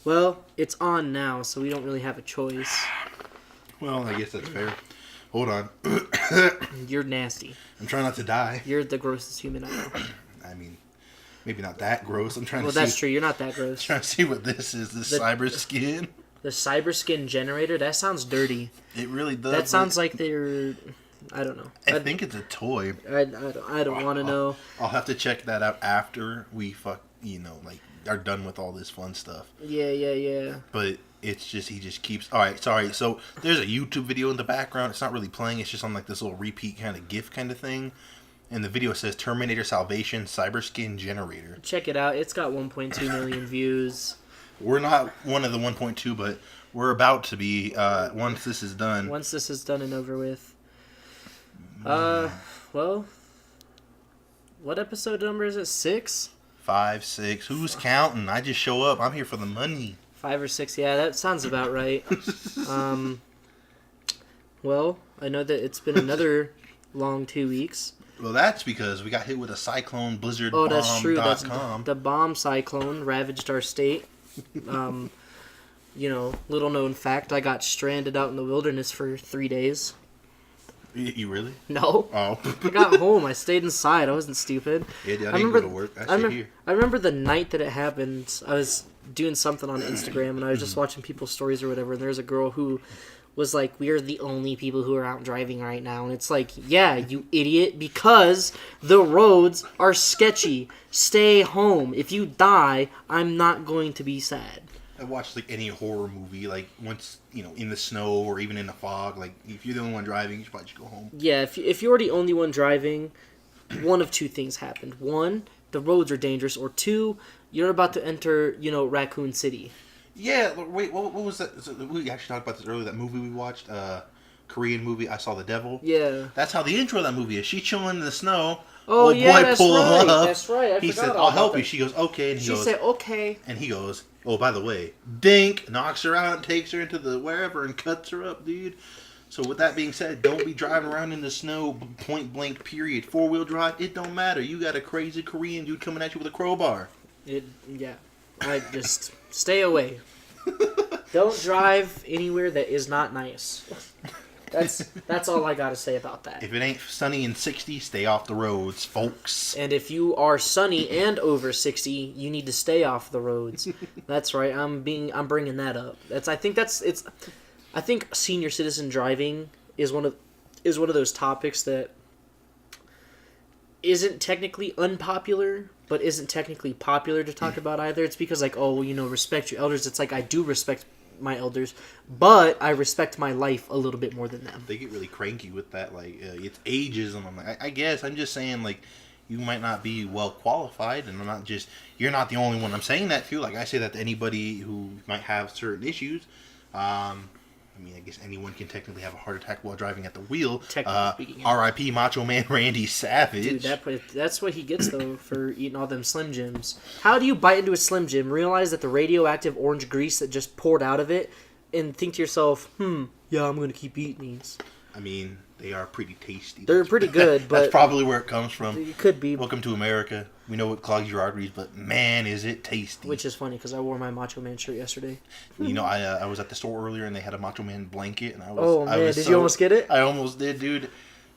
Well, it's on now, so we don't really have a choice. Well, I guess that's fair. Hold on. You're nasty. I'm trying not to die. You're the grossest human I know. I mean, maybe not that gross. I'm trying Well, to see. that's true. You're not that gross. Trying to see what this is. This cyber skin. The cyber skin generator? That sounds dirty. It really does. That sounds like they're... I don't know. I think it's a toy. I don't want to know. I'll have to check that out after we are done with all this fun stuff. Yeah. But it's just, he just keeps... Alright, sorry. So, there's a YouTube video in the background. It's not really playing. It's just on like this little repeat kind of GIF kind of thing. And the video says Terminator Salvation Cyber Skin Generator. Check it out. It's got 1.2 million views. We're not one of the 1.2, but we're about to be once this is done. Once this is done and over with. Well, what episode number is it? 6? 5, 6. Who's counting? I just show up. I'm here for the money. 5 or 6. Yeah, that sounds about right. Well, I know that it's been another long 2 weeks. Well, that's because we got hit with a cyclone blizzard. Oh, that's true. That's .com. the bomb cyclone ravaged our state. Little known fact, I got stranded out in the wilderness for 3 days. You really? No. Oh. I got home. I stayed inside. I wasn't stupid. Yeah, I didn't go to work. I remember the night that it happened. I was doing something on Instagram, and I was just watching people's stories or whatever, and there's a girl who was like, we are the only people who are out driving right now. And it's like, yeah, you idiot, because the roads are sketchy. Stay home. If you die, I'm not going to be sad. I watched like any horror movie, like once, in the snow or even in the fog, like if you're the only one driving, you should probably just go home. Yeah, if you're the only one driving, one of two things happened. One, the roads are dangerous, or two, you're about to enter, Raccoon City. Yeah, wait, what was that? We actually talked about this earlier, that movie we watched, Korean movie, I Saw the Devil. Yeah. That's how the intro of that movie is. She's chilling in the snow. Oh, yeah, boy that's pull right. him up. That's right. He said, I'll help you. She goes, okay. And she said, okay. And he goes, oh, by the way, dink, knocks her out, takes her into the wherever and cuts her up, dude. So with that being said, don't be driving around in the snow, point blank, period. 4-wheel drive, it don't matter. You got a crazy Korean dude coming at you with a crowbar. I just stay away. Don't drive anywhere that is not nice. That's all I gotta say about that. If it ain't sunny and 60, stay off the roads, folks. And if you are sunny and over 60, you need to stay off the roads. That's right. I'm bringing that up. I think senior citizen driving is one of those topics that isn't technically unpopular, but isn't technically popular to talk about either. It's because respect your elders. It's like, I do respect my elders, but I respect my life a little bit more than them. They get really cranky with that, it's ageism. I'm like, I guess I'm just saying, you might not be well qualified, and you're not the only one I'm saying that to. Like, I say that to anybody who might have certain issues. I guess anyone can technically have a heart attack while driving at the wheel. Technically speaking. R.I.P. Macho Man Randy Savage. Dude, that's what he gets, though, for eating all them Slim Jims. How do you bite into a Slim Jim, realize that the radioactive orange grease that just poured out of it, and think to yourself, yeah, I'm going to keep eating these? They are pretty tasty. They're pretty good, but... That's probably where it comes from. It could be. Welcome to America. We know what clogs your arteries, but man, is it tasty. Which is funny, because I wore my Macho Man shirt yesterday. I was at the store earlier, and they had a Macho Man blanket, and did you almost get it? I almost did, dude.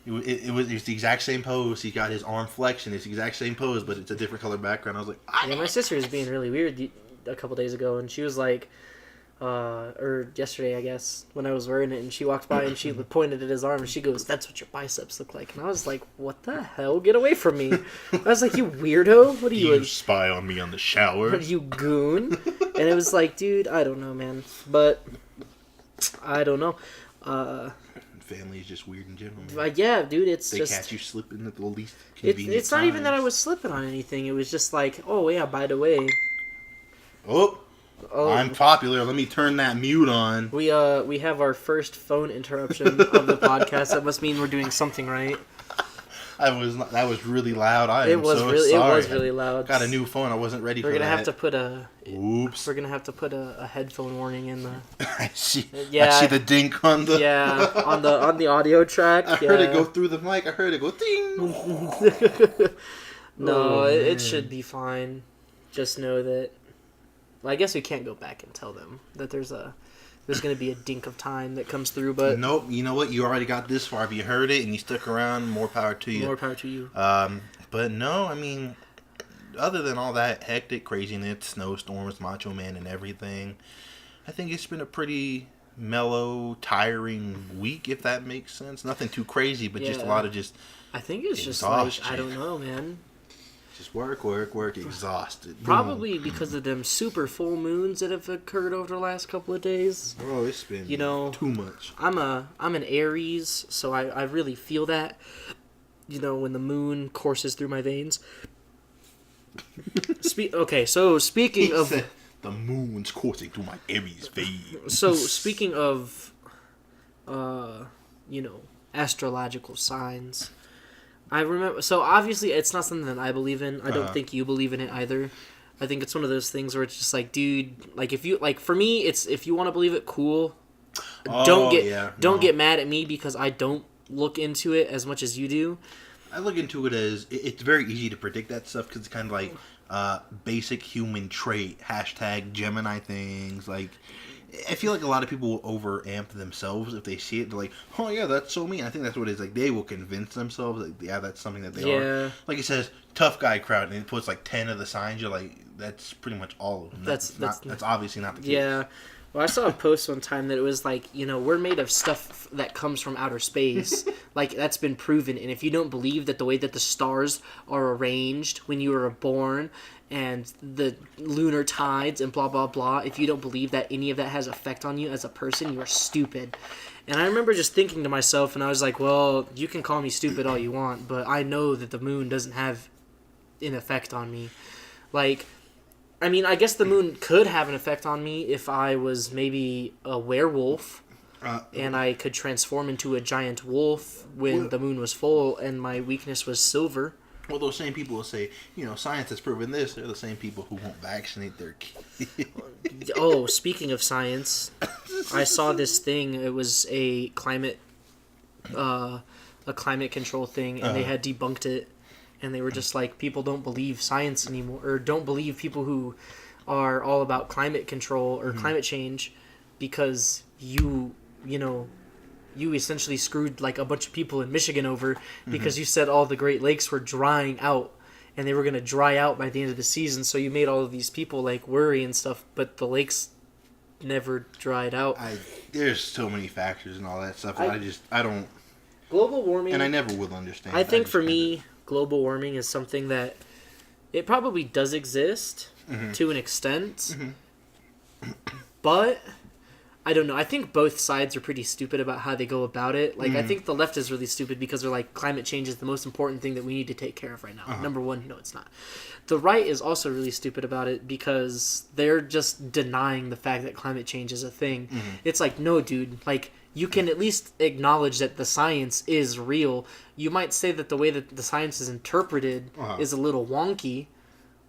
It was the exact same pose. He got his arm flexion. It's the exact same pose, but it's a different color background. I was like, yeah, my sister was being really weird a couple days ago, and she was like... or yesterday, I guess, when I was wearing it, and she walked by and she pointed at his arm and she goes, "That's what your biceps look like." And I was like, "What the hell? Get away from me!" I was like, "You weirdo! What are you? You spy on me on the shower? What are you, goon?" And it was like, dude, I don't know, man, but I don't know. Family is just weird in general, man. Yeah, dude, they catch you slipping at the least convenient it's not even that I was slipping on anything. It was just like, oh yeah, by the way. Oh, I'm popular. Let me turn that mute on. We have our first phone interruption of the podcast. That must mean we're doing something right. That was really loud. Sorry. It was really loud. Got a new phone. I wasn't ready for that. We're gonna have to put a. Oops. We're gonna have to put a headphone warning in the. I see. Yeah. I see the dink on the. Yeah, on the audio track. I heard it go through the mic. I heard it go ding. No, it should be fine. Just know that Well, I guess we can't go back and tell them that there's going to be a dink of time that comes through. But nope. You know what? You already got this far. If you heard it and you stuck around, more power to you. More power to you. But no, I mean, other than all that hectic craziness, snowstorms, Macho Man, and everything, I think it's been a pretty mellow, tiring week, if that makes sense. Nothing too crazy, but just a lot of just I think it's exhaustion. just like, I don't know, man. Just work, exhausted. Probably because of them super full moons that have occurred over the last couple of days. Bro, it's been too much. I'm an Aries, so I really feel that. When the moon courses through my veins. Okay, so speaking of... The moon's coursing through my Aries veins. So, speaking of, astrological signs, I remember... So, obviously, it's not something that I believe in. I don't think you believe in it either. I think it's one of those things where it's just like, dude, like, if you... Like, for me, it's if you want to believe it, cool. Don't get mad at me because I don't look into it as much as you do. I look into it as... It's very easy to predict that stuff because it's kind of like... basic human trait, #Gemini things. Like, I feel like a lot of people will overamp themselves if they see it. They're like, oh yeah, that's so mean. I think that's what it is. Like, they will convince themselves that, yeah, that's something that they are. Like it says, tough guy crowd, and it puts like 10 of the signs. You're like, that's pretty much all of them. That's obviously not the case. Yeah. Well, I saw a post one time that it was like, we're made of stuff that comes from outer space. Like, that's been proven. And if you don't believe that the way that the stars are arranged when you were born and the lunar tides and blah, blah, blah, if you don't believe that any of that has effect on you as a person, you are stupid. And I remember just thinking to myself, and I was like, well, you can call me stupid all you want, but I know that the moon doesn't have an effect on me. Like... I mean, I guess the moon could have an effect on me if I was maybe a werewolf and I could transform into a giant wolf when the moon was full and my weakness was silver. Well, those same people will say, science has proven this. They're the same people who won't vaccinate their kids. Oh, speaking of science, I saw this thing. It was a climate control thing, and they had debunked it. And they were just like, people don't believe science anymore, or don't believe people who are all about climate control or climate change because you essentially screwed like a bunch of people in Michigan over because you said all the Great Lakes were drying out and they were going to dry out by the end of the season. So you made all of these people like worry and stuff, but the lakes never dried out. There's so many factors and all that stuff. I don't. Global warming. And I never will understand. I think for me, global warming is something that it probably does exist to an extent, but I don't know. I think both sides are pretty stupid about how they go about it. Like, I think the left is really stupid because they're like, climate change is the most important thing that we need to take care of right now. Number one, no, it's not. The right is also really stupid about it because they're just denying the fact that climate change is a thing. It's like, no, dude, like, you can at least acknowledge that the science is real. You might say that the way that the science is interpreted is a little wonky,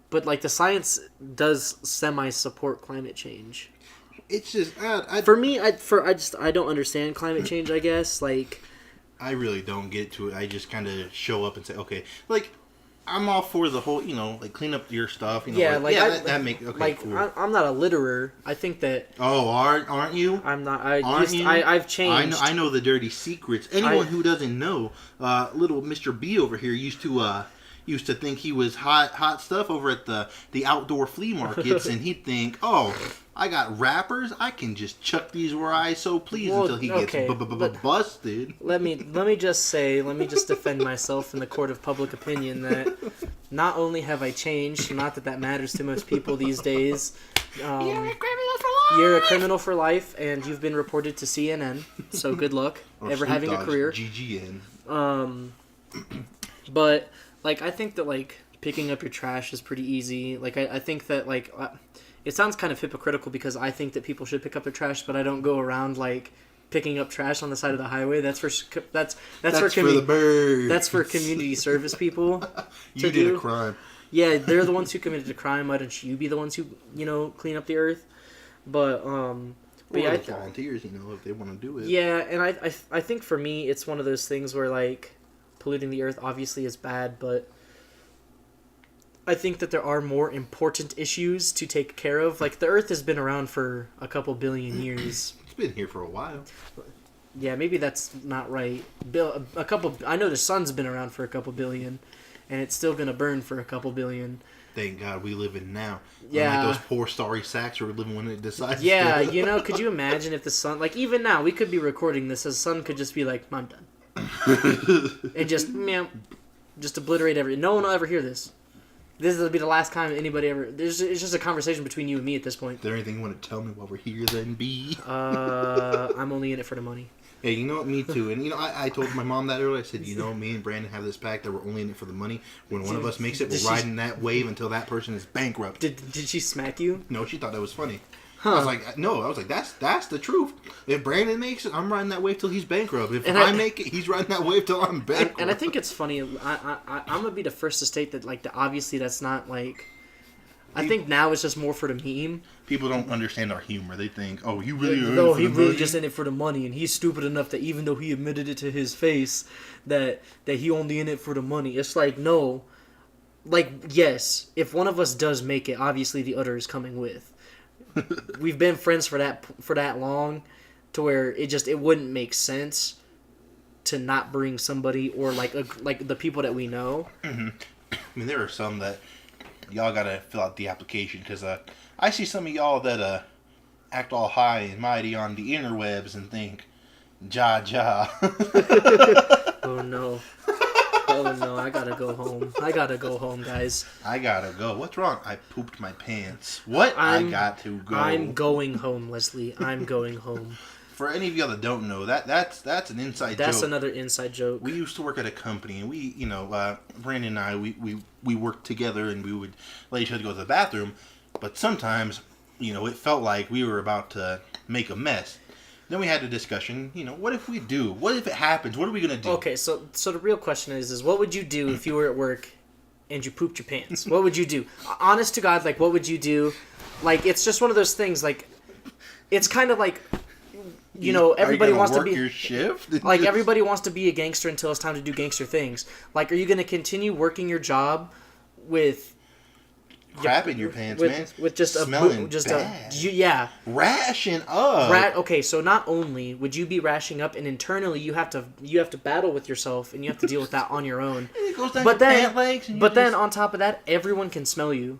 but like the science does semi-support climate change. It's just for me, I don't understand climate change. I guess like I really don't get to it. I just kind of show up and say, okay, like. I'm all for the whole, like clean up your stuff. That make okay. Like cool. I'm not a litterer. I think that. Oh, aren't you? I'm not. I've changed. I know the dirty secrets. Anyone who doesn't know, little Mr. B over here used to think he was hot stuff over at the outdoor flea markets, and he'd think, oh, I got wrappers. I can just chuck these where I so please until he gets busted. Let me just defend myself in the court of public opinion that not only have I changed, not that matters to most people these days. You're a criminal for life, and you've been reported to CNN. So good luck ever having a career. GGN. But like I think that like picking up your trash is pretty easy. Like I think that like. It sounds kind of hypocritical because I think that people should pick up their trash, but I don't go around like picking up trash on the side of the highway. That's for the birds. That's for community service people. You did a crime. Yeah, they're the ones who committed a crime. Why don't you be the ones who clean up the earth? But yeah, volunteers, if they want to do it. Yeah, and I think for me it's one of those things where like polluting the earth obviously is bad, but I think that there are more important issues to take care of. Like, the Earth has been around for a couple billion years. It's been here for a while. Yeah, maybe that's not right. I know the sun's been around for a couple billion, and it's still gonna burn for a couple billion. Thank God we live in now. Yeah. Unlike those poor starry sacks who are living when it decides. Yeah, to. you know, could you imagine if the sun, like, even now, we could be recording this, the sun could just be like, I'm done. And just, meow, just obliterate everything. No one will ever hear this. This will be the last time anybody ever... It's just a conversation between you and me at this point. Is there anything you want to tell me while we're here, then, B? I'm only in it for the money. Hey, you know what? Me too. And, you know, I told my mom that earlier. I said, you know, me and Brandon have this pact that we're only in it for the money. When one of us makes it, we're riding that wave until that person is bankrupt. Did she smack you? No, she thought that was funny. Huh. I was like, no. I was like, that's the truth. If Brandon makes it, I'm riding that wave till he's bankrupt. If I make it, he's riding that wave till I'm bankrupt. And I think it's funny. I'm gonna be the first to state that, like, obviously that's not like. I think now it's just more for the meme. People don't understand our humor. They think, oh, you really are. No, he really just in it for the money, and he's stupid enough that even though he admitted it to his face, that he only in it for the money. It's like, no, like, yes, if one of us does make it, obviously the other is coming with. We've been friends for that long, to where it wouldn't make sense to not bring somebody or like the people that we know. Mm-hmm. I mean, there are some that y'all gotta fill out the application because I see some of y'all that act all high and mighty on the interwebs and think, ja. Oh no. Oh no, I gotta go home. Guys. I gotta go. What's wrong? I pooped my pants. What? I got to go. I'm going home, Leslie. I'm going home. For any of y'all that don't know, that's an inside joke. That's another inside joke. We used to work at a company, and we, you know, Brandon and I, we worked together, and we would let each other go to the bathroom. But sometimes, you know, it felt like we were about to make a mess. Then we had a discussion, you know, what if we do? What if it happens? What are we going to do? Okay, so the real question is what would you do if you were at work and you pooped your pants? What would you do? Honest to God, like, what would you do? Like, it's just one of those things, like, it's kind of like, you know, everybody wants to be... your shift? Like, everybody wants to be a gangster until it's time to do gangster things. Like, are you going to continue working your job with... Crap in your pants, man. With just smelling bad. Yeah. Ration up. Okay, so not only would you be rashing up, and internally you have to battle with yourself, and you have to deal with that on your own. It goes down your pant legs. Then on top of that, everyone can smell you.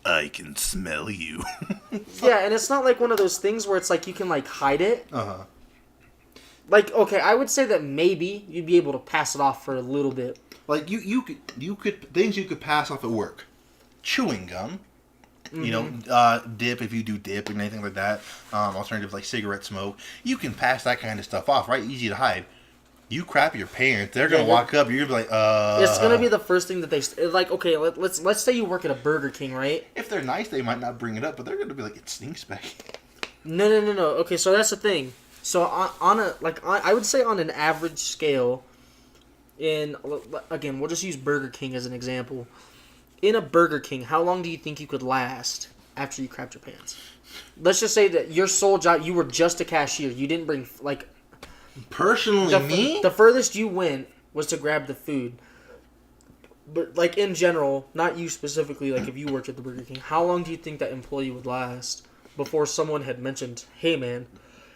I can smell you. Yeah, and it's not like one of those things where it's like you can like hide it. Uh-huh. Like, okay, I would say that maybe you'd be able to pass it off for a little bit. Like you could things you could pass off at work. Chewing gum. Mm-hmm. You know, dip if you do dip and anything like that. Alternatives like cigarette smoke. You can pass that kind of stuff off, right? Easy to hide. You crap your pants, they're gonna walk up. You're gonna be like, It's gonna be the first thing that they like. Okay, let's say you work at a Burger King, right? If they're nice, they might not bring it up, but they're gonna be like, it stinks back. No. Okay, so that's the thing. So I would say on an average scale, again, we'll just use Burger King as an example. In a Burger King, how long do you think you could last after you crapped your pants? Let's just say that your sole job, you were just a cashier. You didn't bring like. Personally, me? The furthest you went was to grab the food. But, like, in general, not you specifically, like, if you worked at the Burger King, how long do you think that employee would last before someone had mentioned, hey, man,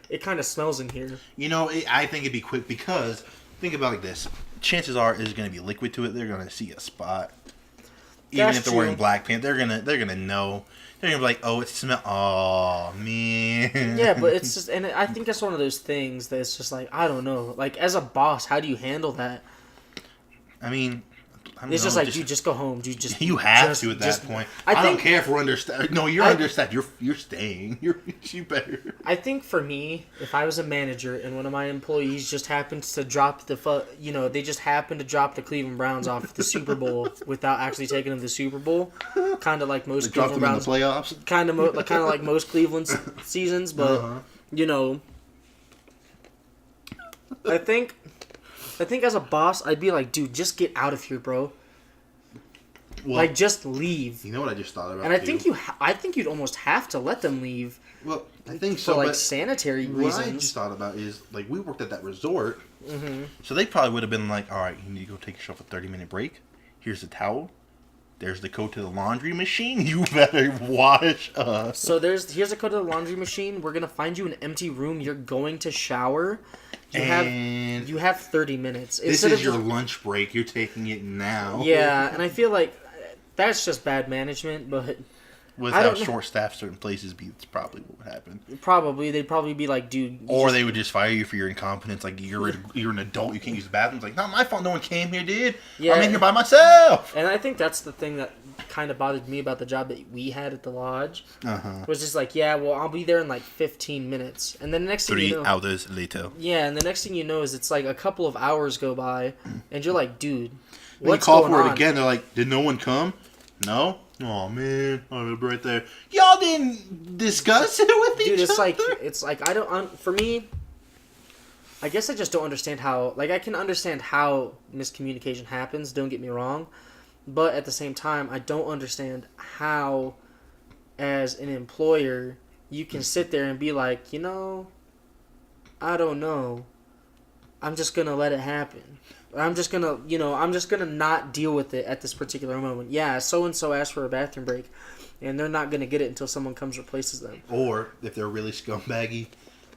it kind of smells in here? You know, I think it'd be quick because, think about it like this. Chances are there's going to be liquid to it. They're going to see a spot. Even if they're wearing black pants, they're gonna know. They're gonna be like, oh, it smells. Oh, man. Yeah, but it's just, and I think that's one of those things that it's just like, I don't know. Like, as a boss, how do you handle that? I mean, it's just like, dude, just go home. Dude, just you have to at that point. I don't care if we're understaffed. No, you're understaffed. You're staying. You better. I think for me, if I was a manager and one of my employees just happens to drop they just happened to drop the Cleveland Browns off the Super Bowl without actually taking them to the Super Bowl, kind of like most Cleveland Browns in the playoffs. Kind of like most Cleveland seasons, but you know, I think as a boss, I'd be like, dude, just get out of here, bro. Well, like, just leave. You know what I just thought about? And I think you'd almost have to let them leave. Well, I think so. For, like, sanitary reasons. What I just thought about is, like, we worked at that resort, mm-hmm. so they probably would have been like, all right, you need to go take yourself a 30-minute break. Here's the towel. There's the code to the laundry machine. You better wash us. So here's a code to the laundry machine. We're gonna find you an empty room. You're going to shower. You have 30 minutes. This is your lunch break. You're taking it now. Yeah, and I feel like that's just bad management, but with how short-staffed certain places be, it's probably what would happen. They'd probably be like, dude. Or they would just fire you for your incompetence. Like, you're an adult, you can't use the bathroom. It's like, not my fault, no one came here, dude. Yeah, I'm in here by myself. And I think that's the thing that kind of bothered me about the job that we had at the lodge. Was just like, yeah, well, I'll be there in like 15 minutes. And then the next thing you know... 3 hours later. Yeah, and the next thing you know is it's like a couple of hours go by, and you're like, dude, what's going on? When you call for it again, they're like, did no one come? No? Oh, man. I'm right there. Y'all didn't discuss it with each other? Dude, it's like, I don't... For me, I guess I just don't understand how... Like, I can understand how miscommunication happens, don't get me wrong. But at the same time, I don't understand how, as an employer, you can sit there and be like, you know, I don't know. I'm just going to let it happen. I'm just going to not deal with it at this particular moment. Yeah, so-and-so asked for a bathroom break, and they're not going to get it until someone comes replaces them. Or, if they're really scumbaggy,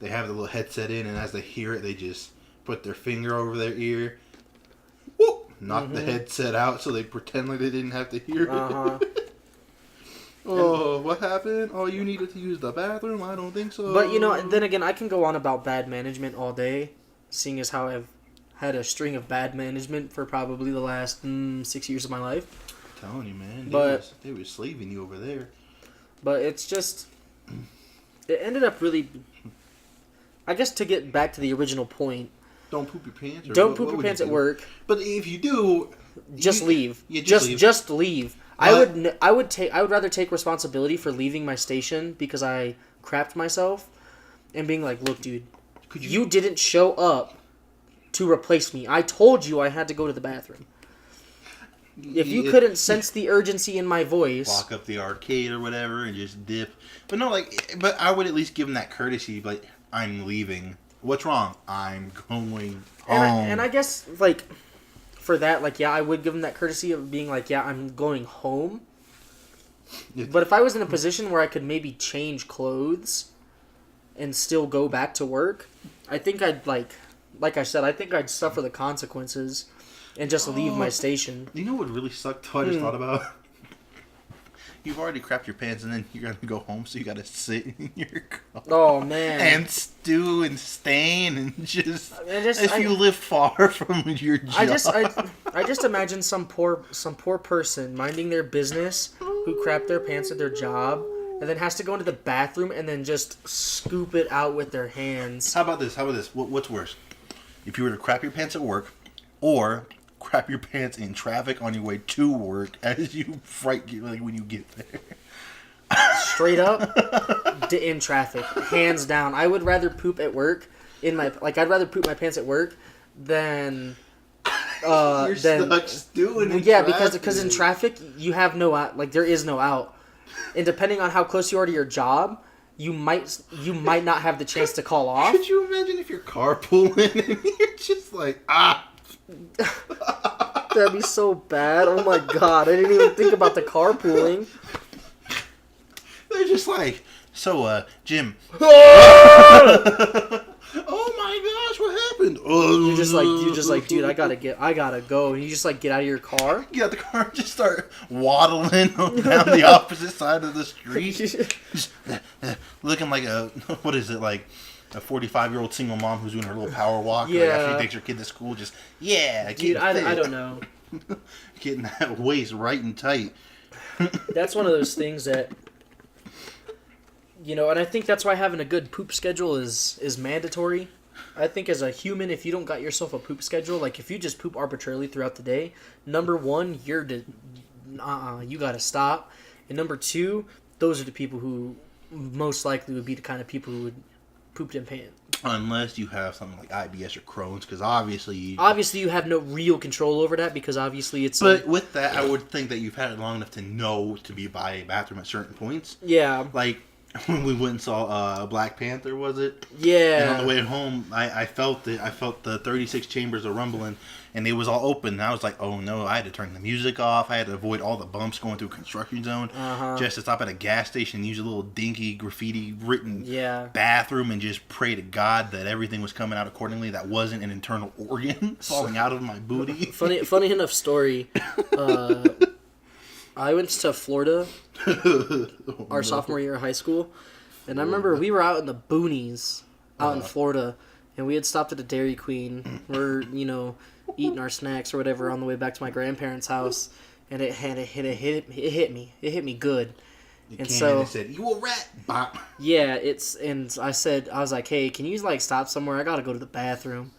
they have the little headset in, and as they hear it, they just put their finger over their ear. Whoop! Knock the headset out so they pretend like they didn't have to hear it. Oh, what happened? Oh, you needed to use the bathroom? I don't think so. But, then again, I can go on about bad management all day, seeing as how I've had a string of bad management for probably the last 6 years of my life. I'm telling you, man. They were slaving you over there. But it's just... It ended up really... I guess to get back to the original point... Don't poop your pants? Don't poop your pants at work. But if you do... Just leave. Yeah, just leave. I would rather take responsibility for leaving my station because I crapped myself and being like, look, dude, you didn't show up to replace me. I told you I had to go to the bathroom. If you couldn't sense the urgency in my voice... Walk up the arcade or whatever and just dip. But no, but I would at least give them that courtesy, like, I'm leaving. What's wrong? I'm going home. And I guess, for that, I would give them that courtesy of being like, yeah, I'm going home. But if I was in a position where I could maybe change clothes and still go back to work, I think I'd, like I said, I think I'd suffer the consequences and just leave my station. You know what really sucked? I just thought about? You've already crapped your pants and then you're going to go home, so you got to sit in your car. Oh, man. And stew and stain and just you live far from your job. I just imagine some poor person minding their business who crapped their pants at their job and then has to go into the bathroom and then just scoop it out with their hands. How about this? What's worse? If you were to crap your pants at work or crap your pants in traffic on your way to work as you when you get there. Straight up, in traffic, hands down. I would rather poop at work I'd rather poop my pants at work than You're stuck stewing in traffic. because in traffic you have no out. There is no out, and depending on how close you are to your job, you might not have the chance to call off. Could you imagine if you're carpooling and you're just like, That'd be so bad. Oh my god, I didn't even think about the carpooling. They're just like, so, Jim. Oh my gosh, what happened? You're just like, dude, I gotta go. And you just get out of your car. Get out the car and just start waddling down the opposite side of the street. Just, looking like a 45-year-old single mom who's doing her little power walk. Yeah. After she takes her kid to school, just, dude, I don't know. Getting that waist right and tight. That's one of those things that, and I think that's why having a good poop schedule is mandatory. I think as a human, if you don't got yourself a poop schedule, if you just poop arbitrarily throughout the day, number one, you gotta stop. And number two, those are the people who most likely would be the kind of people who would poop in pants. Unless you have something like IBS or Crohn's, because obviously you have no real control over that, because obviously it's... But with that, I would think that you've had it long enough to know to be by a bathroom at certain points. Yeah. when we went and saw Black Panther, was it? Yeah. And on the way home, I felt it. I felt the 36 chambers of rumbling, and it was all open. And I was like, oh no, I had to turn the music off. I had to avoid all the bumps going through construction zone just to stop at a gas station and use a little dinky graffiti written bathroom and just pray to God that everything was coming out accordingly. That wasn't an internal organ falling out of my booty. Funny enough story. I went to Florida our sophomore year of high school, and I remember we were out in the boonies out in Florida, and we had stopped at a Dairy Queen. We're, eating our snacks or whatever on the way back to my grandparents' house, and it hit me. It hit me good. And so it said, "You a rat." Bop. Yeah, I was like, "Hey, can you stop somewhere? I gotta go to the bathroom."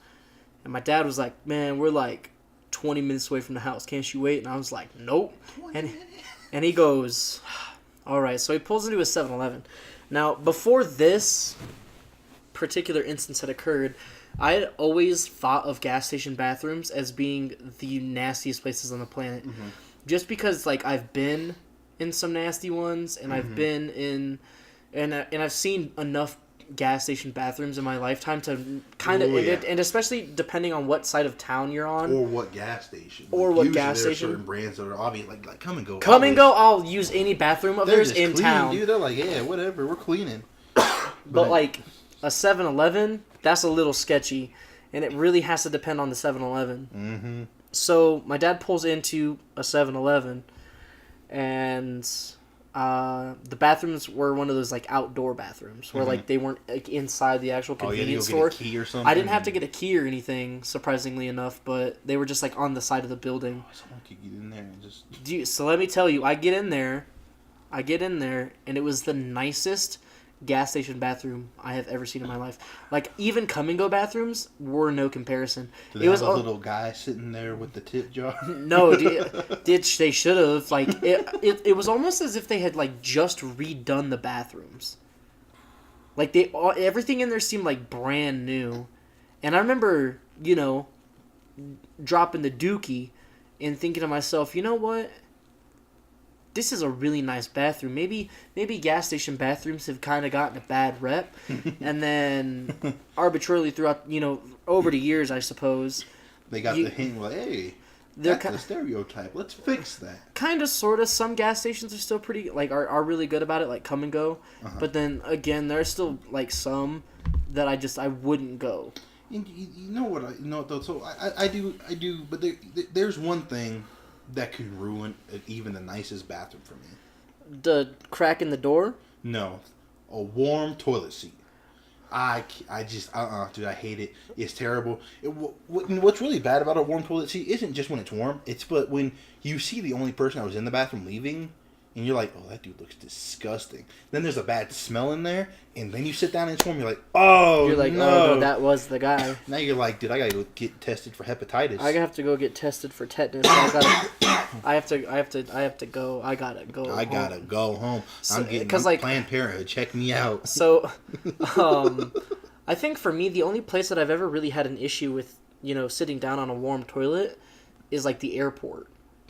And my dad was like, "Man, we're 20 minutes away from the house. Can't you wait?" And I was like, "Nope." And he goes, "All right." So he pulls into a 7-Eleven. Now, before this particular instance had occurred, I had always thought of gas station bathrooms as being the nastiest places on the planet. Mm-hmm. Just because, I've been in some nasty ones, and I've been in... And I've seen enough gas station bathrooms in my lifetime to kind of... And especially depending on what side of town you're on. Or what gas station. Or gas station. Certain brands that are obvious, like Come and Go. Come and Go, I'll use any bathroom of theirs in clean, town. Dude, they're like, yeah, whatever, we're cleaning. But a 7-Eleven, that's a little sketchy, and it really has to depend on the 7-Eleven. Mm-hmm. So my dad pulls into a 7-Eleven, and the bathrooms were one of those outdoor bathrooms where they weren't inside the actual convenience store. Get a key or something? I didn't have to get a key or anything, surprisingly enough, but they were just on the side of the building. Someone could get in there and just... So let me tell you, I get in there, and it was the nicest gas station bathroom I have ever seen in my life. Even Come and Go bathrooms were no comparison. Did they have a little guy sitting there with the tip jar? No, they should have. It was almost as if they had just redone the bathrooms. Everything in there seemed brand new. And I remember, dropping the dookie and thinking to myself, you know what? This is a really nice bathroom. Maybe gas station bathrooms have kind of gotten a bad rep. And then arbitrarily throughout, over the years, I suppose. They got the hint hey, that's a stereotype. Let's fix that. Kind of, sort of. Some gas stations are still pretty, are really good about it, Come and Go. Uh-huh. But then, again, there's still, some that I wouldn't go. And you know what, though? So I do, but there's one thing that could ruin even the nicest bathroom for me. The crack in the door? No. A warm toilet seat. I just, dude, I hate it. It's terrible. What's really bad about a warm toilet seat isn't just when it's warm. But when you see the only person that was in the bathroom leaving, and you're like, oh, that dude looks disgusting. Then there's a bad smell in there, and then you sit down and it's warm, you're like, oh, you're like, no. Oh, no, that was the guy. Now you're like, dude, I gotta go get tested for hepatitis. I have to go get tested for tetanus. I have to go. I gotta go home. I'm getting Planned Parenthood. Check me out. So, I think for me, the only place that I've ever really had an issue with, sitting down on a warm toilet is the airport.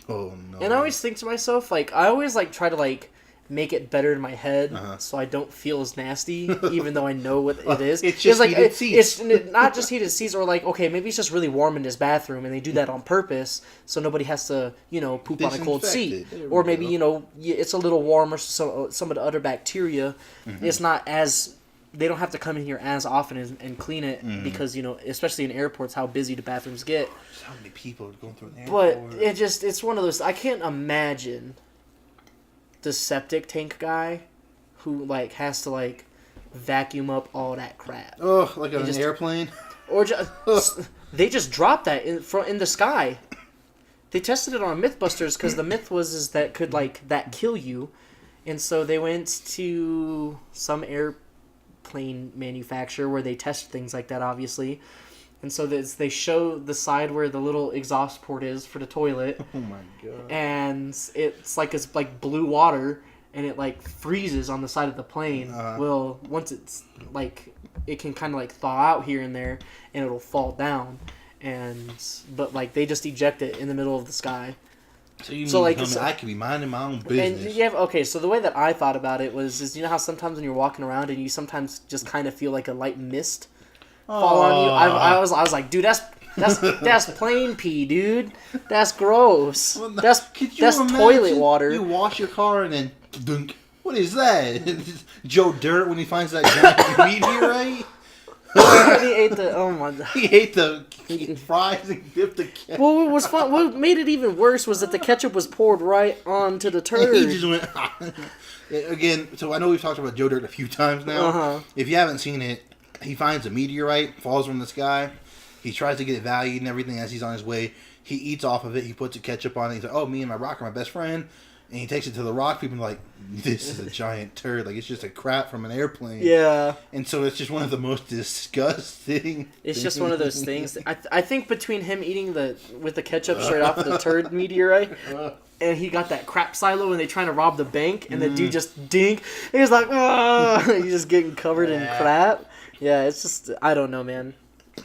Oh no! And I always think to myself, I always try to make it better in my head, so I don't feel as nasty, even though I know what it is. It's just heated seats. It's not just heated seats, or okay, maybe it's just really warm in this bathroom, and they do that on purpose, so nobody has to, poop on a cold seat. Or maybe, it's a little warmer, so some of the other bacteria, it's not as... They don't have to come in here as often and clean it because, especially in airports, how busy the bathrooms get. How many people are going through an airport? But it's one of those... I can't imagine the septic tank guy who, has to, vacuum up all that crap. Oh, like on an airplane? Or they just dropped that in the sky. They tested it on Mythbusters because the myth was that could, that kill you. And so they went to some airplane manufacturer where they test things like that, obviously. And so they show the side where the little exhaust port is for the toilet. Oh my god. And it's blue water, and it freezes on the side of the plane. Well, once it's it can kind of thaw out here and there, and it'll fall down. But they just eject it in the middle of the sky. So you mean So, like, tell me so- I could be minding my own And business? you have, okay, so the way that I thought about it is you know how sometimes when you're walking around and you sometimes just kind of feel like a light mist fall on you. I was like, dude, that's plain pee, dude. That's gross. Well, That's could you that's imagine toilet water. You wash your car and then dunk. What is that? Joe Dirt when he finds that giant meteorite? He ate the oh my god. He ate the fries and dipped the ketchup. Well, what was fun? What made it even worse was that the ketchup was poured right onto the turd. He just went again. So I know we've talked about Joe Dirt a few times now. Uh-huh. If you haven't seen it, he finds a meteorite, falls from the sky. He tries to get it valued and everything as he's on his way. He eats off of it. He puts a ketchup on it. He's like, "Oh, me and my rock are my best friend." And he takes it to the rock. People are like, "This is a giant turd. Like it's just a crap from an airplane." Yeah. And so it's just one of the most disgusting. It's just one of those things. I think between him eating with the ketchup straight off of the turd meteorite, and he got that crap silo and they trying to rob the bank, and the dude just dink. And he's like, oh, he's just getting covered in crap. Yeah, it's just I don't know, man.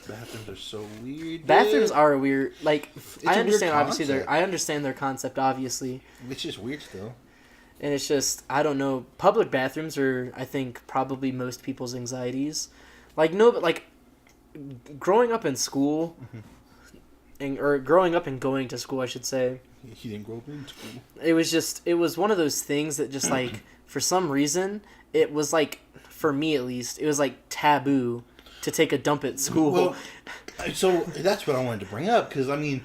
Bathrooms are so weird. Bathrooms are weird. Like I a understand weird obviously concept. I understand their concept obviously, It's just weird still. and it's just I don't know. Public bathrooms are I think probably most people's anxieties. Like no, but like growing up in school, or growing up and going to school, I should say. He didn't grow up in school. It was one of those things that just like for some reason it was like for me at least it was like taboo to take a dump at school. Well, so that's what I wanted to bring up because I mean,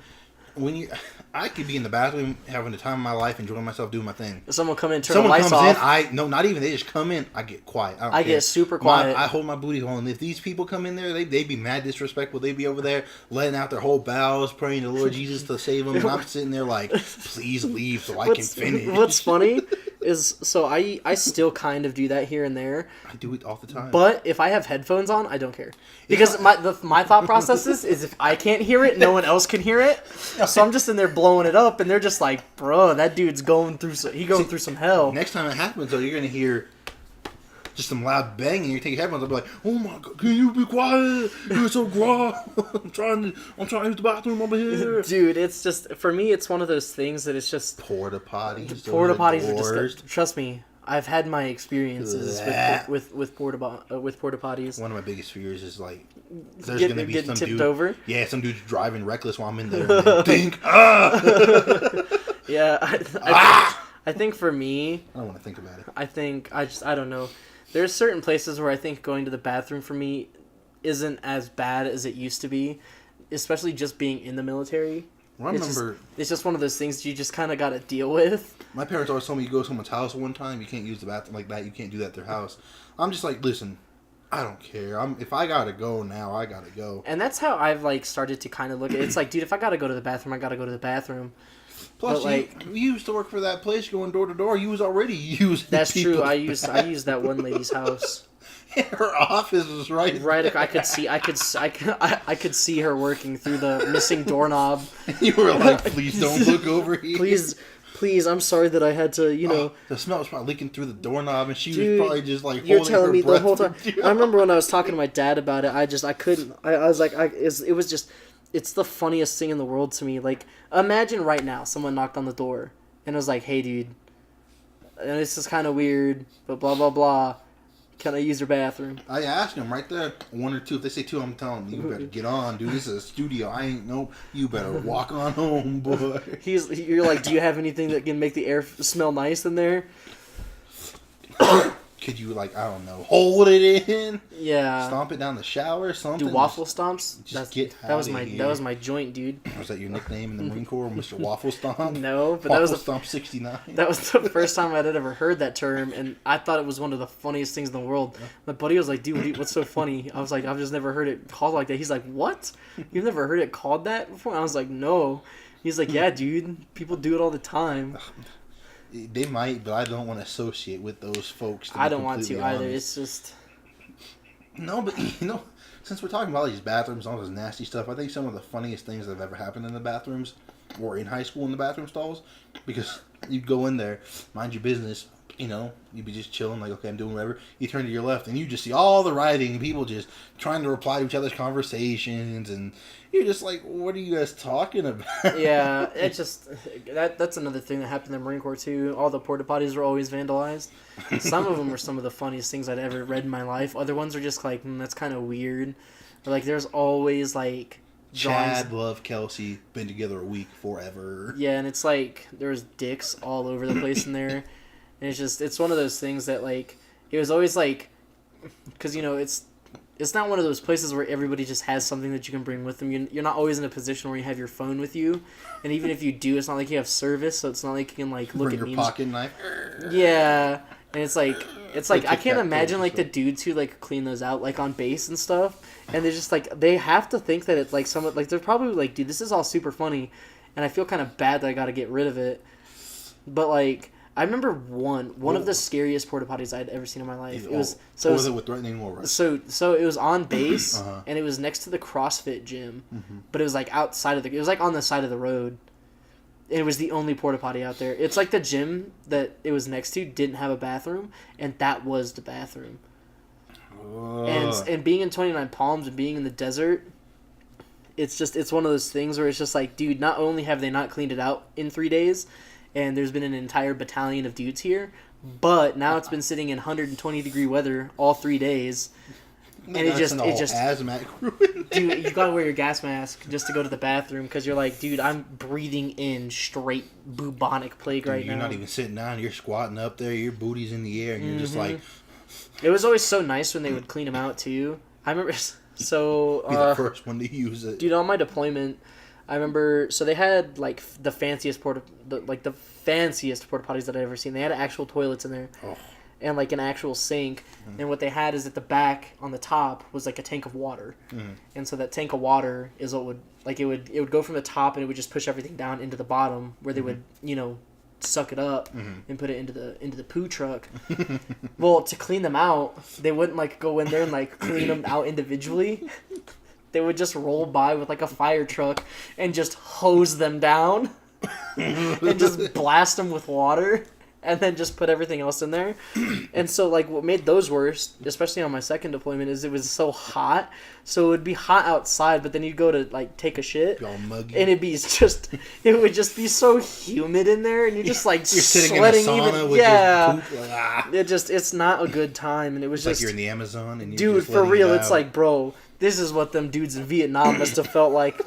I could be in the bathroom having the time of my life, enjoying myself, doing my thing. Someone come in, turn Someone the lights comes off. in, not even they just come in. I get quiet. I get super quiet. I hold my booty hole, and if these people come in there, they be mad disrespectful. They be over there letting out their whole bowels, praying to Lord Jesus to save them, and I'm sitting there like, please leave so I can finish. What's funny is so I still kind of do that here and there. I do it all the time. But if I have headphones on, I don't care because my thought process is if I can't hear it, no one else can hear it. So I'm just in there blowing it up, and they're just like, "Bro, that dude's going through through some hell." Next time it happens, though, you're gonna hear just some loud banging. You take your headphones, I'll be like, "Oh my god, can you be quiet? You're so gross. I'm trying to use the bathroom over here." Dude, it's just for me. It's one of those things that it's just Porta potties. porta potties are doors. just. Trust me, I've had my experiences with porta potties. One of my biggest fears is like there's Get- gonna be getting some tipped dude. over? Yeah, some dude's driving reckless while I'm in there. And then think, ah! Yeah, I think for me, I don't want to think about it. I don't know. There's certain places where I think going to the bathroom for me isn't as bad as it used to be, especially just being in the military. Well, I remember It's just one of those things you just kind of got to deal with. my parents always told me you go to someone's house one time, you can't use the bathroom like that. You can't do that at their house. I'm just like, listen, I don't care. If I gotta go now, I gotta go. And that's how I've like started to kind of look at it. It's like, dude, if I got to go to the bathroom, I got to go to the bathroom. Plus, But, like- you used to work for that place going door to door. You was already using That's people. true. I used that one lady's house. Her office was right. Right, I could see her working through the missing doorknob. You were like, please don't look over here. Please, I'm sorry that I had to, The smell was probably leaking through the doorknob, and she Dude, was probably just like You're holding telling her me the breath whole time. for you. I remember when I was talking to my dad about it. I couldn't. I was like, it was just. It's the funniest thing in the world to me. Like, imagine right now someone knocked on the door and was like, "Hey, dude, and this is kind of weird, but blah blah blah. Can I use your bathroom?" I asked him right there, one or two. If they say two, I'm telling them, you better get on, dude. This is a studio. I ain't no. You better walk on home, boy. You're like, "Do you have anything that can make the air smell nice in there?" Could you like, I don't know, hold it in? Yeah. Stomp it down the shower, something. Do waffle stomps? get that was outta here. that was my joint, dude. Was that your nickname in the Marine Corps, Mr. Waffle Stomp? No, but Waffle that was Stomp 69. That was the first time I'd ever heard that term, and I thought it was one of the funniest things in the world. My buddy was like, "Dude, what's so funny?" I was like, "I've just never heard it called like that." He's like, "What? You've never heard it called that before?" I was like, "No." He's like, "Yeah, dude. People do it all the time." They might, but I don't want to associate with those folks. I don't want to completely either. honest. It's just No, but since we're talking about these bathrooms and all this nasty stuff, I think some of the funniest things that have ever happened in the bathrooms or in high school in the bathroom stalls, because you'd go in there, mind your business, you know, you'd be just chilling, like, okay, I'm doing whatever. You turn to your left, and you just see all the writing, people just trying to reply to each other's conversations, and you're just like, what are you guys talking about? Yeah, it's just that's another thing that happened in the Marine Corps too. All the porta potties were always vandalized. Some of them were some of the funniest things I'd ever read in my life. Other ones are just like, that's kind of weird. But like, there's always like drawings. Chad, Love, Kelsey, been together a week forever. Yeah, and it's like there's dicks all over the place in there, and it's one of those things that like it was always like, because you know it's not one of those places where everybody just has something that you can bring with them. You're not always in a position where you have your phone with you, and even if you do, it's not like you have service, so it's not like you can like look Bring at your memes. pocket knife. Yeah, and it's like I can't imagine like the stuff. dudes who like clean those out like on base and stuff, and they're just like they have to think that it's like someone like they're probably like, dude, this is all super funny, and I feel kind of bad that I got to get rid of it, but like I remember one of the scariest porta potties I'd ever seen in my life. It was with threatening war. so it was on base Uh-huh. and it was next to the CrossFit gym, but it was like outside of it was like on the side of the road. It was the only porta potty out there. It's like the gym that it was next to didn't have a bathroom, and that was the bathroom. And being in 29 Palms and being in the desert, it's one of those things where it's just like, dude, not only have they not cleaned it out in 3 days, and there's been an entire battalion of dudes here, but now it's been sitting in 120-degree weather all 3 days. And it just hazmat crew. Dude, you gotta wear your gas mask just to go to the bathroom because you're like, dude, I'm breathing in straight bubonic plague right now. You're not even sitting down. You're squatting up there. Your booty's in the air, and you're just like. It was always so nice when they would clean them out too. I remember so. Be the first one to use it. Dude, on my deployment, I remember so they had like the fanciest porta potties that I've ever seen. They had actual toilets in there. Oh. And like an actual sink, and what they had is at the back on the top was like a tank of water, and so that tank of water is what would like it would go from the top and it would just push everything down into the bottom where they would suck it up and put it into the poo truck. Well, to clean them out, they wouldn't like go in there and like clean them out individually. They would just roll by with like a fire truck and just hose them down and just blast them with water. And then just put everything else in there. And so, like, what made those worse, especially on my second deployment, is it was so hot. So it would be hot outside, but then you'd go to, like, take a shit. Be all muggy. And it would just be so humid in there. And you're just, like, you're sitting sweating in a sauna even. with Yeah. your poop. Like, ah. It's not a good time. And it was It's just. like you're in the Amazon and you're dude, just for letting real, it it's out. like, bro, this is what them dudes in Vietnam must have felt like.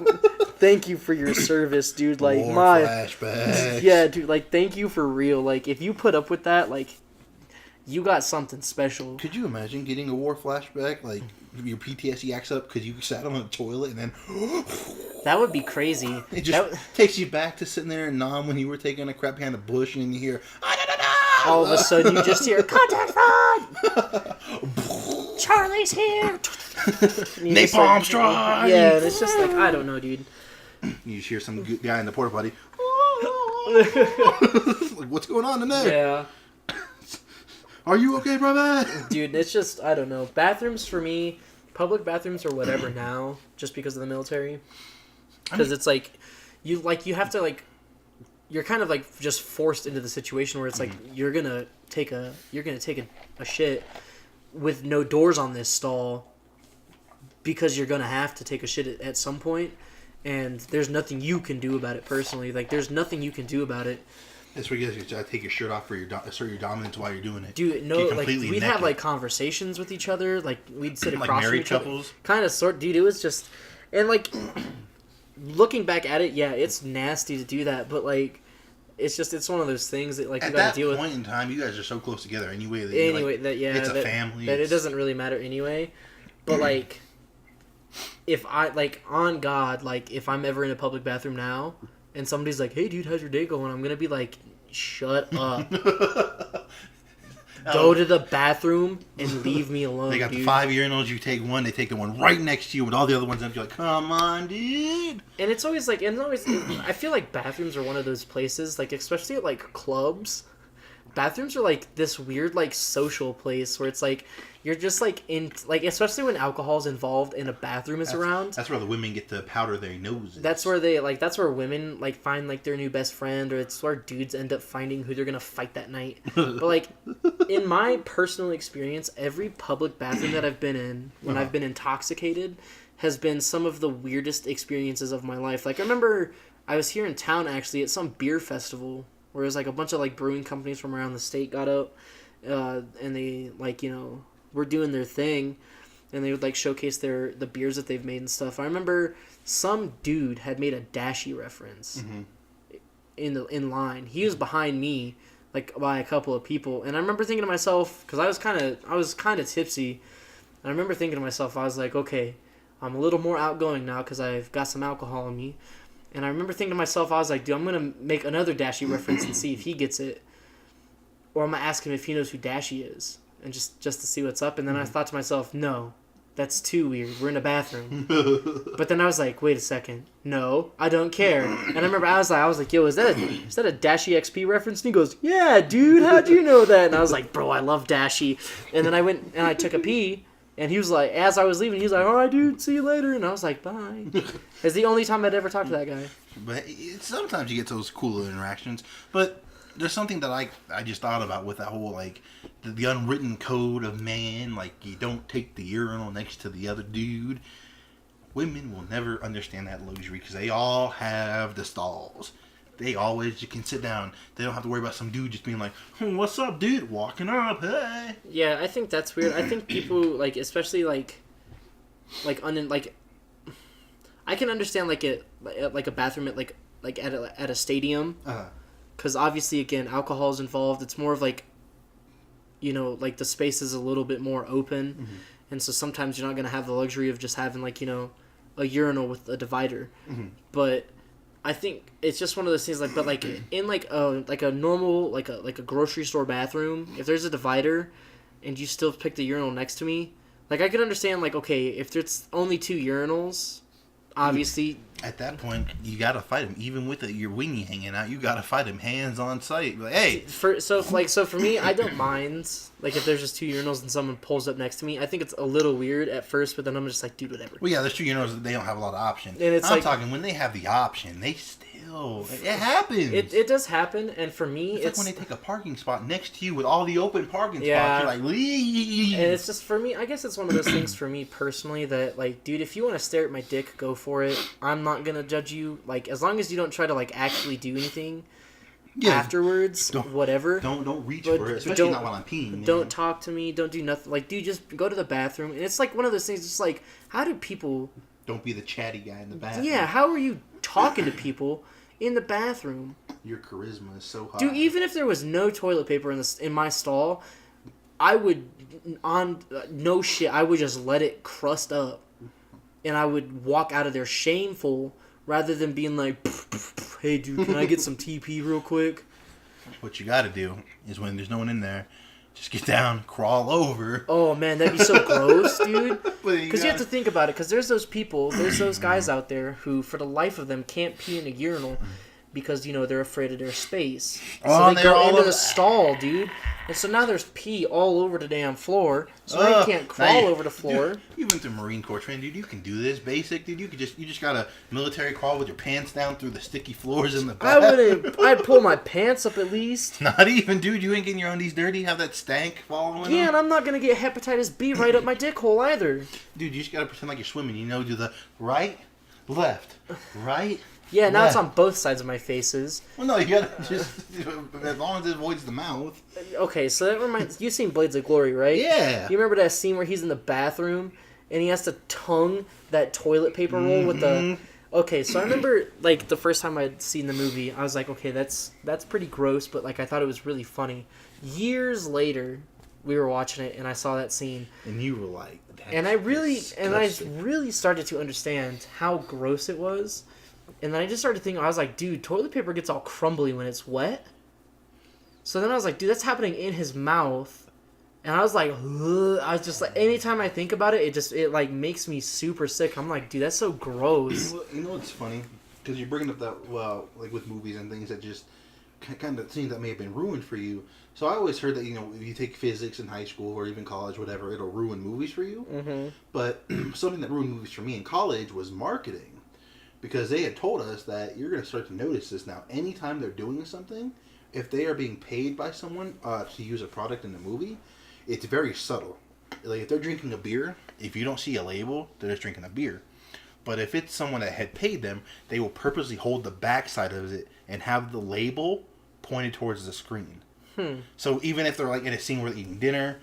Thank you for your service, dude. Like, War my. flashbacks. Yeah, dude, like, thank you for real. Like, if you put up with that, like, you got something special. Could you imagine getting a war flashback? Like, your PTSD acts up because you sat on the toilet and then... That would be crazy. It just takes you back to sitting there in Nam when you were taking a crap behind a bush and then you hear... All of a sudden, you just hear, contact front! Charlie's here! Napalm strike! Yeah, and it's just like, I don't know, dude. You just hear some guy in the porta potty. Like, what's going on in there? Yeah. Are you okay, brother? Dude, it's just, I don't know. Bathrooms for me, public bathrooms or whatever now, just because of the military. Because it's like, you have to, like, you're kind of, like, just forced into the situation where it's like, you're gonna take a shit with no doors on this stall because you're gonna have to take a shit at some point, and there's nothing you can do about it personally. Like, there's nothing you can do about it. That's where you gotta take your shirt off for assert your dominance while you're doing it. Dude, no, like, we'd naked. have, like, conversations with each other. Like, we'd sit Like across from married each other. couples? Kind of, sort. Dude, it was just... And, like, looking back at it, yeah, it's nasty to do that. But, like, it's one of those things that, like, you gotta deal with. At that point in time, you guys are so close together anyway. That it's a family. That it doesn't really matter anyway. But, like, if I, like, on God, like, if I'm ever in a public bathroom now, and somebody's like, hey, dude, how's your day going? I'm gonna be like... Shut up. Go to the bathroom and leave me alone. They got dude. the 5 urinals. You take one. They take the one right next to you with all the other ones. And you're like, come on, dude. And it's always like, I feel like bathrooms are one of those places, like especially at like clubs, bathrooms are like this weird like social place where it's like you're just like in like, especially when alcohol's involved and a bathroom is around. That's where the women get to powder their noses. That's where women like find like their new best friend, or it's where dudes end up finding who they're gonna fight that night. But like in my personal experience, every public bathroom that I've been in when I've been intoxicated has been some of the weirdest experiences of my life. Like I remember I was here in town actually at some beer festival where it was like a bunch of like brewing companies from around the state got up, and they like, you know, were doing their thing, and they would like showcase the beers that they've made and stuff. I remember some dude had made a Dashi reference in line. He was behind me like by a couple of people, and I remember thinking to myself, because I was kind of tipsy, and I remember thinking to myself, I was like, okay, I'm a little more outgoing now because I've got some alcohol in me. And I remember thinking to myself, I was like, dude, I'm going to make another Dashi reference and see if he gets it. Or I'm going to ask him if he knows who Dashi is. And just to see what's up. And then I thought to myself, no, that's too weird. We're in a bathroom. But then I was like, wait a second. No, I don't care. And I remember I was like, yo, is that a Dashi XP reference? And he goes, yeah, dude, how'd you know that? And I was like, bro, I love Dashi. And then I went and I took a pee. And he was like, as I was leaving, he was like, all right, dude, see you later. And I was like, bye. It's the only time I'd ever talked to that guy. But sometimes you get those cool interactions. But there's something that I just thought about with that whole, like, the unwritten code of man. Like, you don't take the urinal next to the other dude. Women will never understand that luxury because they all have the stalls. They always can sit down. They don't have to worry about some dude just being like, what's up, dude? Walking up, hey. Yeah, I think that's weird. I think people, like, especially, like I can understand, like a bathroom at, like at a stadium. Because obviously, again, alcohol is involved. It's more of, like, you know, like, the space is a little bit more open. Mm-hmm. And so sometimes you're not going to have the luxury of just having, like, you know, a urinal with a divider. Mm-hmm. But I think it's just one of those things, like, but like in like a normal like a grocery store bathroom, if there's a divider and you still pick the urinal next to me, like I could understand, like, okay, if there's only 2 urinals, obviously at that point you gotta fight him, even with your weenie hanging out. You gotta fight him hands on sight. Like, hey, so for me, I don't mind like if there's just 2 urinals and someone pulls up next to me. I think it's a little weird at first, but then I'm just like, dude, whatever. Well, yeah, there's 2 urinals. They don't have a lot of options. And it's I'm talking when they have the option, they still, it happens. It does happen, and for me, it's like when they take a parking spot next to you with all the open parking spots. You're like, leave. And it's just, for me, I guess it's one of those things for me personally that, like, dude, if you want to stare at my dick, go for it. I'm not gonna judge you. Like, as long as you don't try to, like, actually do anything afterwards, whatever. Don't reach for it, especially not while I'm peeing. Don't talk to me. Don't do nothing. Like, dude, just go to the bathroom. And it's like one of those things. Just like, how do people? Don't be the chatty guy in the bathroom. Yeah, how are you talking to people in the bathroom? Your charisma is so high. Dude, even if there was no toilet paper in my stall, I would no shit. I would just let it crust up, and I would walk out of there shameful. Rather than being like, hey, dude, can I get some TP real quick? What you gotta do is when there's no one in there, just get down, crawl over. Oh, man, that'd be so gross, dude. Because you have to think about it, because there's those guys out there who, for the life of them, can't pee in a urinal because, you know, they're afraid of their space. So they go into the stall, dude. And so now there's pee all over the damn floor. So now you can't crawl over the floor. Dude, you went to Marine Corps training, dude. You can do this basic, dude. You just got a military crawl with your pants down through the sticky floors in the back. I'd pull my pants up at least. Not even, dude. You ain't getting your undies dirty. Have that stank following. Yeah, and I'm not gonna get hepatitis B right up my dick hole either. Dude, you just gotta pretend like you're swimming. You know, do the right, left, right. Yeah, now it's on both sides of my faces. Well, no, you gotta just, as long as it avoids the mouth. Okay, so that reminds, you've seen Blades of Glory, right? Yeah. You remember that scene where he's in the bathroom and he has to tongue that toilet paper roll with the... Okay, so I remember, like, the first time I'd seen the movie, I was like, okay, that's pretty gross, but, like, I thought it was really funny. Years later, we were watching it, and I saw that scene. And you were like... And I really started to understand how gross it was. And then I just started thinking, I was like, dude, toilet paper gets all crumbly when it's wet. So then I was like, dude, that's happening in his mouth. And I was like, ugh. I was just like, anytime I think about it, it like makes me super sick. I'm like, dude, that's so gross. You know what's funny? Because you're bringing up that, well, like with movies and things that just kind of things that may have been ruined for you. So I always heard that, if you take physics in high school or even college, whatever, it'll ruin movies for you. Mm-hmm. But something that ruined movies for me in college was marketing. Because they had told us that you're going to start to notice this now. Anytime they're doing something, if they are being paid by someone to use a product in the movie, it's very subtle. Like if they're drinking a beer, if you don't see a label, they're just drinking a beer. But if it's someone that had paid them, they will purposely hold the backside of it and have the label pointed towards the screen. So even if they're like in a scene where they're eating dinner,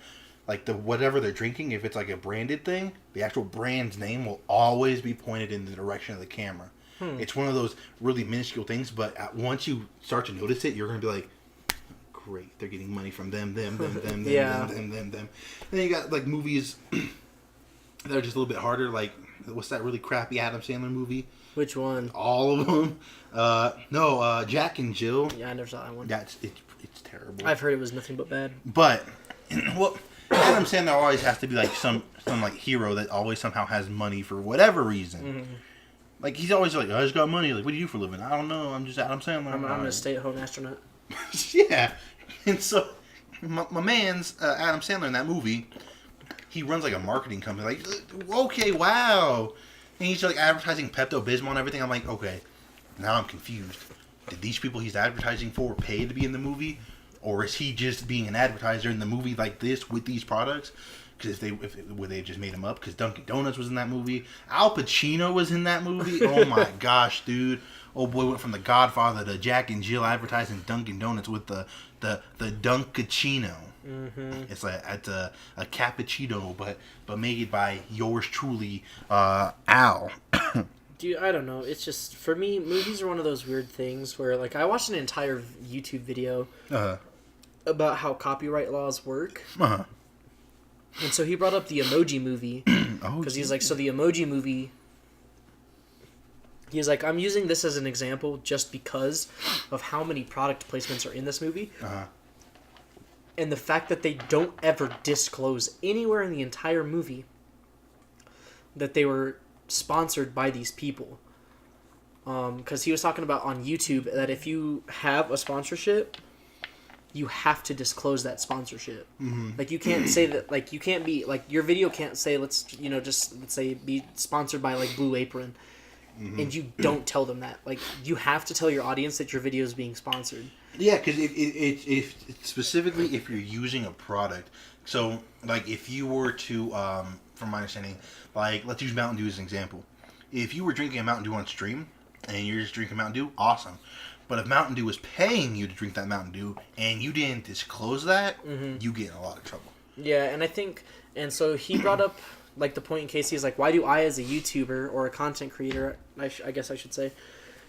like whatever they're drinking, if it's like a branded thing, the actual brand's name will always be pointed in the direction of the camera. It's one of those really minuscule things, but once you start to notice it, you're going to be like, great, they're getting money from them. Yeah. them. And then you got like movies that are just a little bit harder, like what's that really crappy Adam Sandler movie? Which one? All of them. No, Jack and Jill. Yeah, I never saw that one. It's terrible. I've heard it was nothing but bad. But well, Adam Sandler always has to be like some like hero that always somehow has money for whatever reason. Mm-hmm. Like he's always like, I just got money. Like, what do you do for a living? I don't know. I'm just Adam Sandler. I'm a stay-at-home astronaut. Yeah, and so my man's Adam Sandler in that movie, he runs like a marketing company. Like, okay, wow, and he's like advertising Pepto-Bismol and everything. I'm like, okay, now I'm confused. Did these people he's advertising for pay to be in the movie, or is he just being an advertiser in the movie like this with these products? Because would they just made him up? Because Dunkin' Donuts was in that movie. Al Pacino was in that movie. Oh my gosh, dude! Oh boy, went from The Godfather to Jack and Jill advertising Dunkin' Donuts with the Dunkachino. Mm-hmm. It's like a cappuccino, but made by yours truly, Al. Dude, I don't know. It's just, for me, movies are one of those weird things where, like, I watched an entire YouTube video about how copyright laws work. Uh-huh. And so he brought up the Emoji Movie. Because he's like, so the Emoji Movie... He's like, I'm using this as an example just because of how many product placements are in this movie. Uh-huh. And the fact that they don't ever disclose anywhere in the entire movie that they were sponsored by these people. Because he was talking about on YouTube that if you have a sponsorship, you have to disclose that sponsorship. Mm-hmm. Like, you can't say that, like, you can't be, like, your video can't say, let's say be sponsored by, like, Blue Apron. Mm-hmm. And you don't tell them that. Like, you have to tell your audience that your video is being sponsored. Yeah, because if specifically if you're using a product, so like if you were to, from my understanding, like let's use Mountain Dew as an example. If you were drinking a Mountain Dew on stream and you're just drinking Mountain Dew, awesome. But if Mountain Dew was paying you to drink that Mountain Dew and you didn't disclose that, you get in a lot of trouble. Yeah, and I think, and so he brought up like the point in case he's like, why do I as a YouTuber or a content creator, I guess I should say.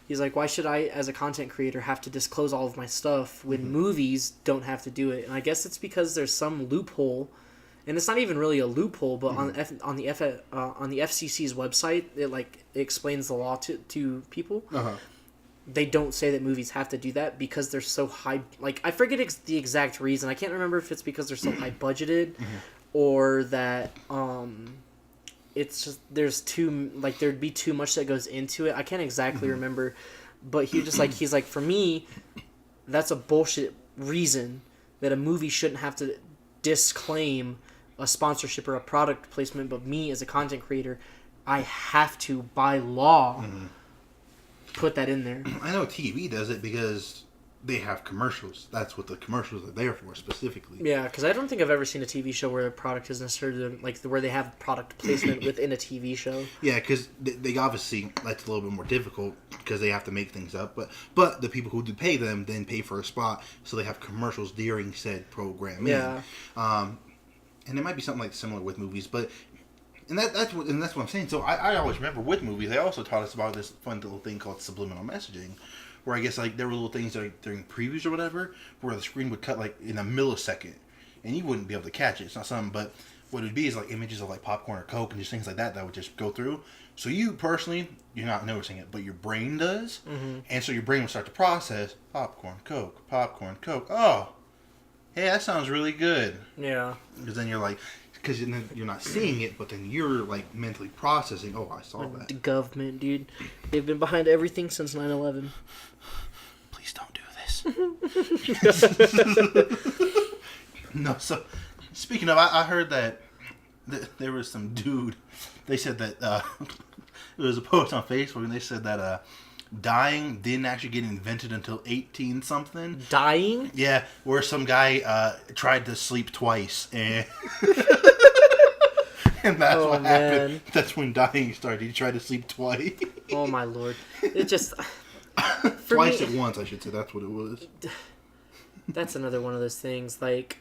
He's like, why should I, as a content creator, have to disclose all of my stuff when movies don't have to do it? And I guess it's because there's some loophole, and it's not even really a loophole, but on the FCC's website, it explains the law to people. Uh-huh. They don't say that movies have to do that because they're so high. Like, I forget the exact reason. I can't remember if it's because they're so high budgeted, or that it's just there'd be too much that goes into it. I can't exactly remember, but he's like, for me, that's a bullshit reason that a movie shouldn't have to disclaim a sponsorship or a product placement, but me as a content creator, I have to, by law, put that in there. I know TV does it because they have commercials. That's what the commercials are there for, specifically. Yeah, because I don't think I've ever seen a TV show where a product is necessarily, like, where they have product placement within a TV show. Yeah, because they obviously, that's a little bit more difficult because they have to make things up. But the people who do pay them then pay for a spot, so they have commercials during said programming. Yeah. And it might be something like similar with movies, but... And that's what I'm saying. So I always remember with movies, they also taught us about this fun little thing called subliminal messaging, where I guess like there were little things that during previews or whatever, where the screen would cut like in a millisecond, and you wouldn't be able to catch it. It's not something, but what it would be is like images of like popcorn or Coke and just things like that would just go through. So you personally, you're not noticing it, but your brain does, and so your brain will start to process popcorn, Coke. Oh, hey, that sounds really good. Yeah. Because then you're like. Because you're not seeing it, but then you're like mentally processing. Oh, I saw that. The government, dude, they've been behind everything since 9/11. Please don't do this. No, so speaking of, I heard that there was some dude. They said that there was a post on Facebook, and they said that dying didn't actually get invented until 18 something. Dying? Yeah, where some guy tried to sleep twice, and and that's what happened. That's when dying started. He tried to sleep twice. Oh my lord! It just twice at once, I should say. That's what it was. That's another one of those things. Like,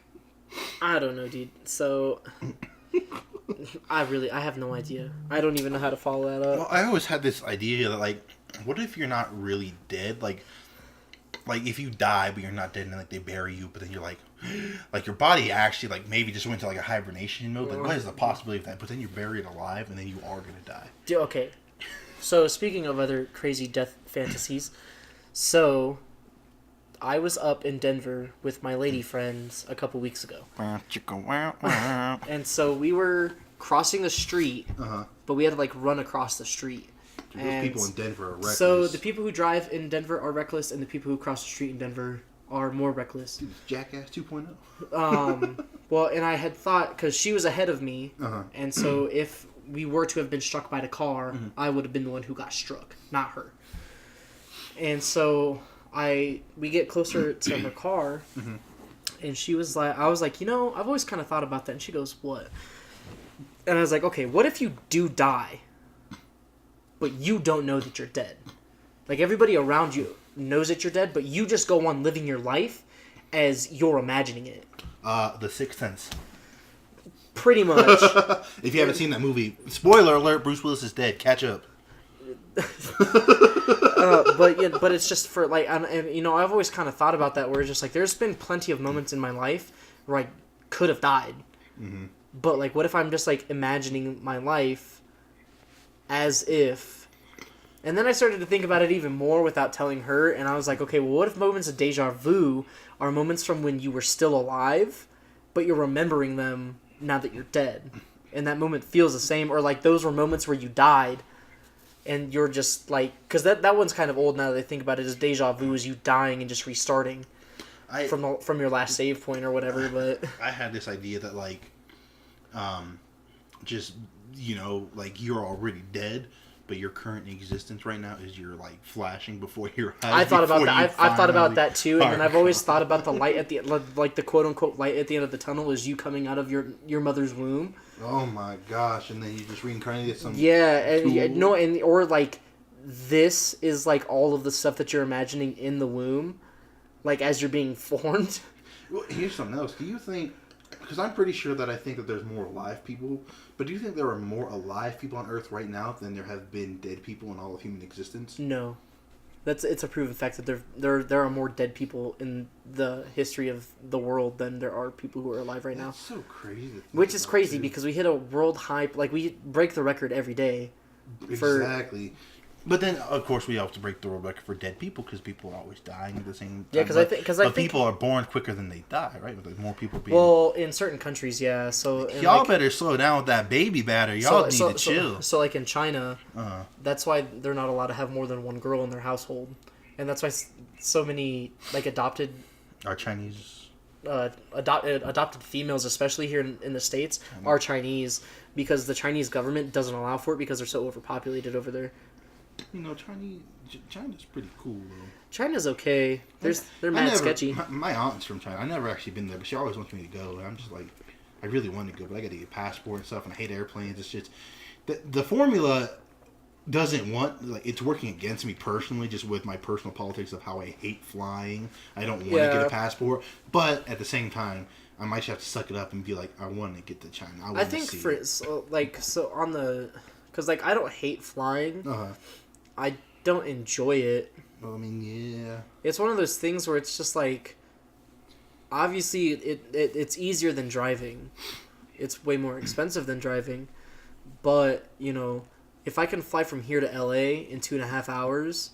I don't know, dude. So, I have no idea. I don't even know how to follow that up. Well, I always had this idea that, like, what if you're not really dead? Like if you die, but you're not dead, and then, like, they bury you, but then you're like your body actually, like, maybe just went to, like, a hibernation mode. Like, what is the possibility of that? But then you're buried alive, and then you are gonna die. Dude, okay. So, speaking of other crazy death fantasies, so I was up in Denver with my lady friends a couple weeks ago. And so we were crossing the street, but we had to, like, run across the street. Dude, those people in Denver are reckless. So the people who drive in Denver are reckless, and the people who cross the street in Denver are more reckless. Dude, it's Jackass 2.0. Well, and I had thought, because she was ahead of me, and so if we were to have been struck by the car, I would have been the one who got struck, not her. And so we get closer to her car, and she was like, I was like, I've always kind of thought about that. And she goes, what? And I was like, okay, what if you do die, but you don't know that you're dead? Like, everybody around you knows that you're dead, but you just go on living your life as you're imagining it. The Sixth Sense. Pretty much. If you haven't seen that movie, spoiler alert, Bruce Willis is dead. Catch up. But it's just for, like, and I've always kind of thought about that, where it's just like, there's been plenty of moments in my life where I could have died, but, like, what if I'm just, like, imagining my life as if, and then I started to think about it even more without telling her, and I was like, okay, well, what if moments of deja vu are moments from when you were still alive, but you're remembering them now that you're dead, and that moment feels the same, or, like, those were moments where you died, and you're just, like... Because that one's kind of old now that I think about it, is deja vu, is you dying and just restarting from your last save point or whatever, but... I had this idea that, like, just, like, you're already dead, but your current existence right now is you're, like, flashing before your eyes. I thought about that. I've thought about that, too, and then I've always thought about the light at the... Like, the quote-unquote light at the end of the tunnel is you coming out of your mother's womb. Oh my gosh! And then you just reincarnated some. Yeah, and or like this is like all of the stuff that you're imagining in the womb, like as you're being formed. Well, here's something else. Do you think? Because I'm pretty sure that I think that there's more alive people, but do you think there are more alive people on Earth right now than there have been dead people in all of human existence? No, it's a proven fact that there are more dead people in the history of the world than there are people who are alive right now. That's so crazy. Which is crazy because we hit a world high, like we break the record every day. Exactly. But then, of course, we have to break the world record for dead people because people are always dying at the same time. Yeah, because I think people are born quicker than they die, right? With, like, more people being. Well, in certain countries, yeah. So y'all better slow down with that baby batter. Y'all need to chill. So, like in China, that's why they're not allowed to have more than one girl in their household, and that's why so many like adopted. Are Chinese. Adopted females, especially here in the States, are Chinese because the Chinese government doesn't allow for it because they're so overpopulated over there. China's pretty cool though. China's okay. They're mad sketchy. My aunt's from China. I never actually been there, but she always wants me to go. And I'm just like, I really want to go, but I got to get a passport and stuff, and I hate airplanes. It's just the formula doesn't want, like, it's working against me personally, just with my personal politics of how I hate flying. I don't want to get a passport, but at the same time, I might just have to suck it up and be like, I want to get to China. I think because like I don't hate flying. I don't enjoy it. Well, I mean, yeah. It's one of those things where it's just like, obviously it's easier than driving. It's way more expensive than driving, but if I can fly from here to LA in 2.5 hours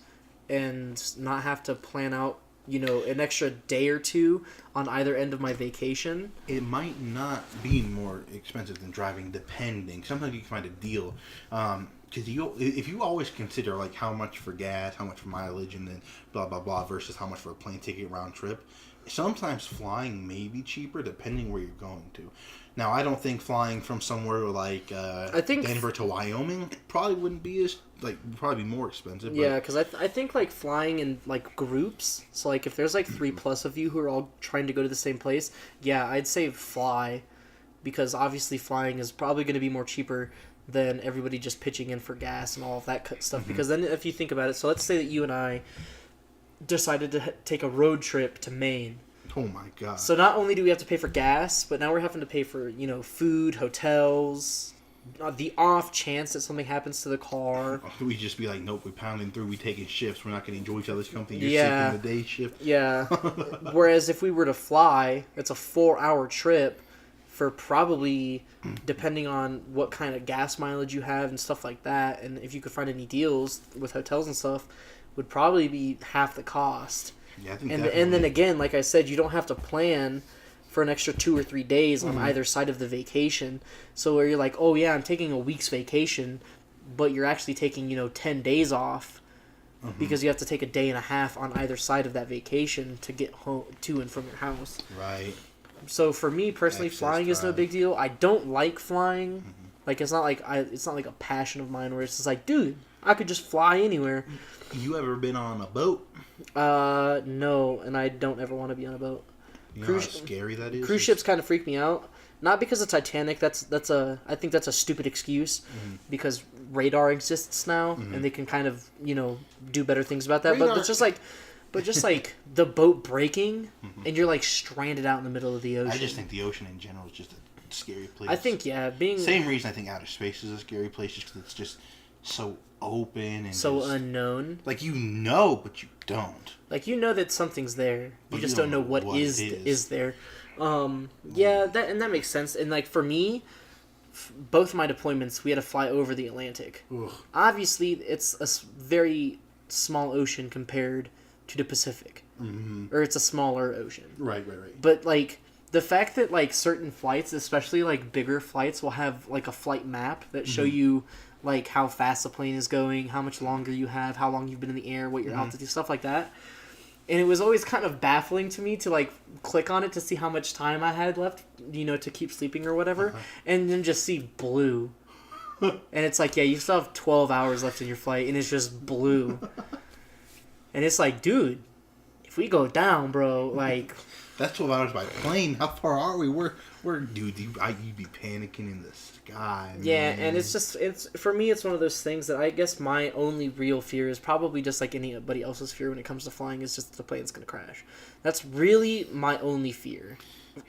and not have to plan out an extra day or two on either end of my vacation. It might not be more expensive than driving, depending. Sometimes you can find a deal. Because if you always consider like how much for gas, how much for mileage, and then blah blah blah versus how much for a plane ticket round trip, sometimes flying may be cheaper depending where you're going to. Now, I don't think flying from somewhere like I think Denver to Wyoming probably wouldn't be probably be more expensive. Yeah, because I think like flying in like groups. So like if there's like 3+ of you who are all trying to go to the same place, yeah, I'd say fly, because obviously flying is probably going to be more cheaper than everybody just pitching in for gas and all of that stuff. Because then if you think about it, so let's say that you and I decided to take a road trip to Maine. Oh my god. So not only do we have to pay for gas, but now we're having to pay for, food, hotels, the off chance that something happens to the car. We just be like, nope, we're pounding through, we taking shifts, we're not going to enjoy each other's company, you're Yeah. sick in the day shift. Yeah. Whereas if we were to fly, it's a 4-hour trip for probably, depending on what kind of gas mileage you have and stuff like that, and if you could find any deals with hotels and stuff, would probably be half the cost. Yeah, I think And then again, like I said, you don't have to plan for an extra 2 or 3 days on either side of the vacation. So where you're like, oh yeah, I'm taking a week's vacation, but you're actually taking 10 days off because you have to take a day and a half on either side of that vacation to get home to and from your house. Right. So for me personally, Excess flying is no drive. big deal. I don't like flying. Like it's not like a passion of mine where it's just like, dude, I could just fly anywhere. You ever been on a boat? No, and I don't ever want to be on a boat. You know how scary that is? Cruise ships kind of freak me out. Not because of Titanic. I think that's a stupid excuse because radar exists now and they can kind of do better things about that. Radar. But it's just like the boat breaking and you're like stranded out in the middle of the ocean. I just think the ocean in general is just a scary place. I think being same reason I think outer space is a scary place, just because it's just so open and so just, unknown. like but you don't. Like that something's there. You just don't know what is there. Yeah, that makes sense. And like for me, both my deployments, we had to fly over the Atlantic. Ugh. Obviously, it's a very small ocean compared to the Pacific, or it's a smaller ocean. Right. But like the fact that like certain flights, especially like bigger flights, will have like a flight map that show you like how fast the plane is going, how much longer you have, how long you've been in the air, what your altitude, stuff like that. And it was always kind of baffling to me to like click on it to see how much time I had left, to keep sleeping or whatever, and then just see blue. And it's like, yeah, you still have 12 hours left in your flight, and it's just blue. And it's like, dude, if we go down, bro, like... That's 12 hours by plane. How far are we? Dude, you'd be panicking in the sky, man. Yeah, and it's for me, it's one of those things that I guess my only real fear is probably just like anybody else's fear when it comes to flying is just that the plane's going to crash. That's really my only fear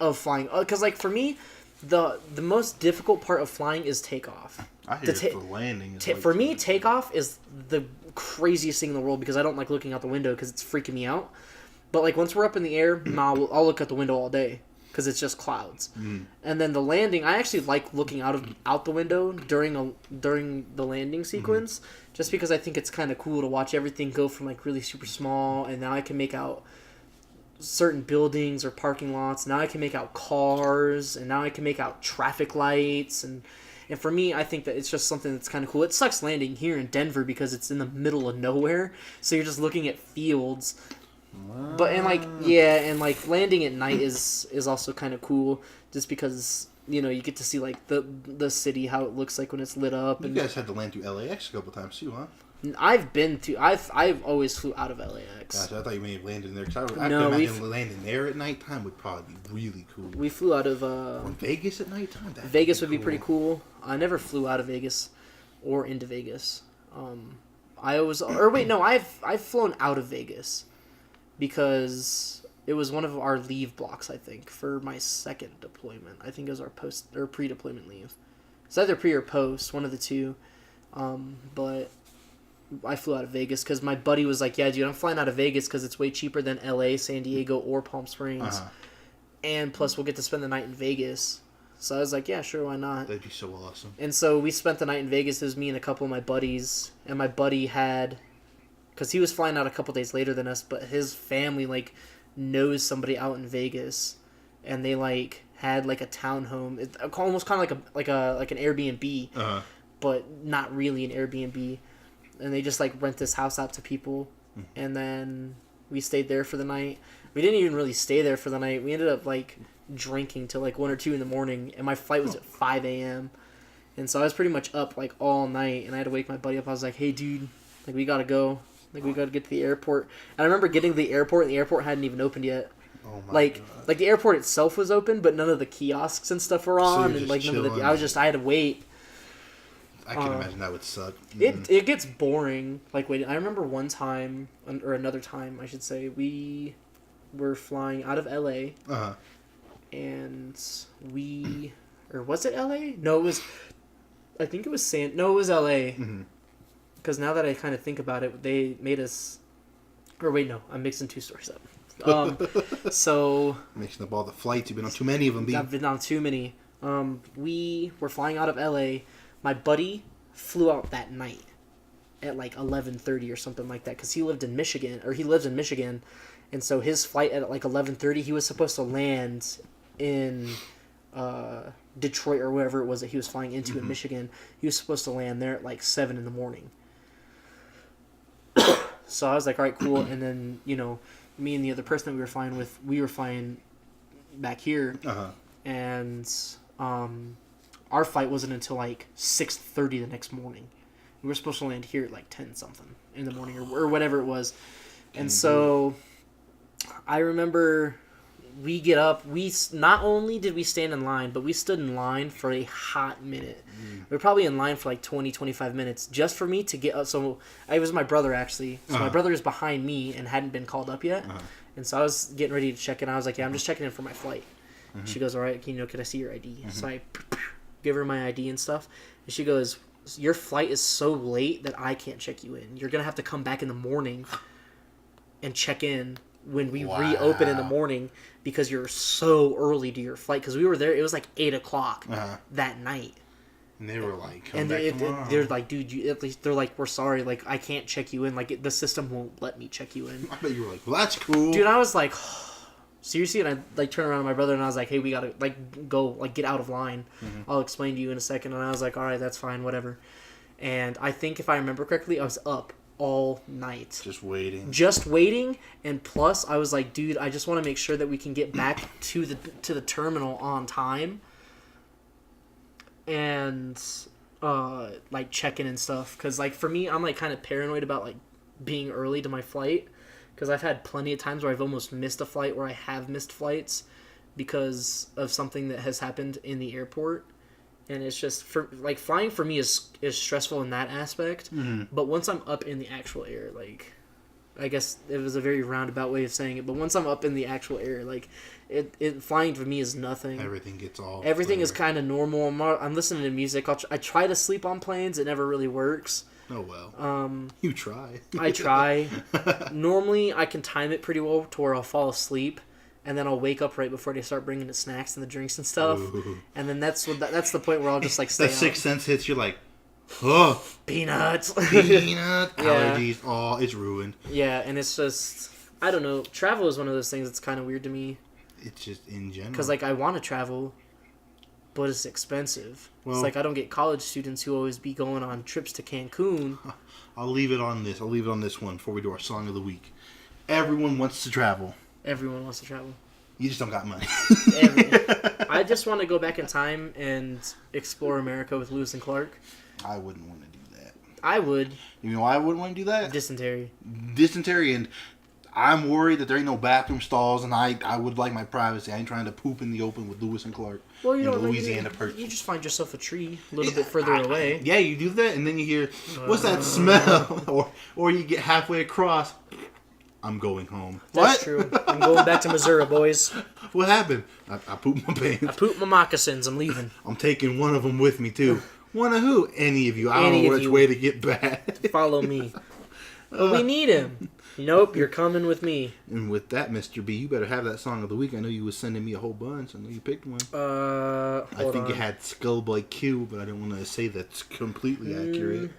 of flying. Because, like, for me, the most difficult part of flying is takeoff. I hear the landing. For me, takeoff is the craziest thing in the world because I don't like looking out the window because it's freaking me out. But like once we're up in the air, I'll look out the window all day because it's just clouds. And then the landing, I actually like looking out the window during the landing sequence, just because I think it's kind of cool to watch everything go from like really super small, and now I can make out certain buildings or parking lots. Now I can make out cars, and now I can make out traffic lights, and for me, I think that it's just something that's kind of cool. It sucks landing here in Denver because it's in the middle of nowhere, so you're just looking at fields. But and landing at night is also kind of cool, just because you get to see like the city, how it looks like when it's lit up. You guys had to land through LAX a couple times too, huh? I've always flew out of LAX. Gosh, I thought you may have landed in there because I No, could imagine landing there at nighttime would probably be really cool. We flew out of Or Vegas at nighttime. Vegas would be pretty cool. I never flew out of Vegas or into Vegas. I've flown out of Vegas because it was one of our leave blocks, I think, for my second deployment. I think it was our post or pre-deployment leave. It's either pre or post, one of the two. But I flew out of Vegas because my buddy was like, yeah, dude, I'm flying out of Vegas because it's way cheaper than LA, San Diego, or Palm Springs. And plus we'll get to spend the night in Vegas. So I was like, yeah, sure, why not? That'd be so awesome. And so we spent the night in Vegas. It was me and a couple of my buddies. And my buddy had because he was flying out a couple days later than us, but his family like knows somebody out in Vegas, and they like had like a townhome. It's almost kind of like an Airbnb, but not really an Airbnb. And they just like rent this house out to people, and then we stayed there for the night. We didn't even really stay there for the night. We ended up like drinking till like 1 or 2 in the morning, and my flight was at 5 a.m. And so I was pretty much up like all night, and I had to wake my buddy up. I was like, "Hey, dude, like we gotta go. Like we gotta get to the airport." And I remember getting to the airport, and the airport hadn't even opened yet. Oh my like God. like the airport itself was open, but none of the kiosks and stuff were on, and like none of the. I had to wait. I can imagine that would suck. It gets boring. Like waiting. I remember one time, or another time, I should say, we were flying out of LA, and or was it LA? No, it was. I think it was it was LA. Because now that I kind of think about it, they made us. Or wait, no, I'm mixing 2 stories up. So mixing up all the flights. You've been on too many of them. I've been on too many. We were flying out of LA. My buddy flew out that night at like 11:30 or something like that, because he lives in Michigan, and so his flight at like 11:30, he was supposed to land in Detroit or wherever it was that he was flying into in Michigan. He was supposed to land there at like 7 in the morning. So I was like, all right, cool. And then, me and the other person that we were flying with, we were flying back here, and our flight wasn't until like 6:30 the next morning. We were supposed to land here at like 10 something in the morning or whatever it was. And so I remember we get up. Not only did we stand in line, but we stood in line for a hot minute. We were probably in line for like 20, 25 minutes just for me to get up. So it was my brother, actually. So my brother is behind me and hadn't been called up yet. And so I was getting ready to check in. I was like, yeah, I'm just checking in for my flight. She goes, all right, can I see your ID? So I give her my ID and stuff. And she goes, your flight is so late that I can't check you in. You're going to have to come back in the morning and check in when we reopen in the morning, because you're so early to your flight. Because we were there, it was like 8 o'clock that night. And they were like, come back tomorrow. They're like, dude, at least they're like, we're sorry, like I can't check you in. Like the system won't let me check you in. I bet you were like, well, that's cool. Dude, I was like, seriously? And I like turned around to my brother and I was like, hey, we gotta like go, like get out of line. I'll explain to you in a second. And I was like, all right, that's fine, whatever. And I think if I remember correctly, I was up all night. Just waiting. And plus I was like, dude, I just want to make sure that we can get back to the terminal on time. And like check-in and stuff. Because like for me, I'm like kind of paranoid about like being early to my flight. Because I've had plenty of times where I've almost missed a flight, where I have missed flights because of something that has happened in the airport. And it's just, for like, flying for me is stressful in that aspect. But once I'm up in the actual air, like, I guess it was a very roundabout way of saying it, but once I'm up in the actual air, like, it flying for me is nothing. Everything is kind of normal. I'm listening to music. I try to sleep on planes. It never really works. Oh, well. You try. I try. Normally, I can time it pretty well to where I'll fall asleep, and then I'll wake up right before they start bringing the snacks and the drinks and stuff. Ooh. And then that's the point where I'll just like stay. That sixth sense hits. You're like, oh, peanuts, allergies. Oh, it's ruined. Yeah, and it's just, I don't know. Travel is one of those things that's kind of weird to me. It's just in general. Because like I want to travel, but it's expensive. Well, it's like I don't get college students who always be going on trips to Cancun. I'll leave it on this. I'll leave it on this one before we do our song of the week. Everyone wants to travel. Everyone wants to travel. You just don't got money. I just want to go back in time and explore America with Lewis and Clark. I wouldn't want to do that. I would. You know why I wouldn't want to do that? Dysentery, and I'm worried that there ain't no bathroom stalls, and I would like my privacy. I ain't trying to poop in the open with Lewis and Clark. Well, you in don't. Louisiana you just find yourself a tree a little bit further away. Yeah, you do that, and then you hear, "What's that smell?" or you get halfway across. I'm going home. That's true. I'm going back to Missouri, boys. What happened? I pooped my pants. I pooped my moccasins. I'm leaving. I'm taking one of them with me, too. One of who? Any of you. I don't know which way to get back. Follow me. But we need him. Nope, you're coming with me. And with that, Mr. B, you better have that song of the week. I know you was sending me a whole bunch. I know you picked one. I think it had Skullboy Q, but I didn't want to say that's completely accurate.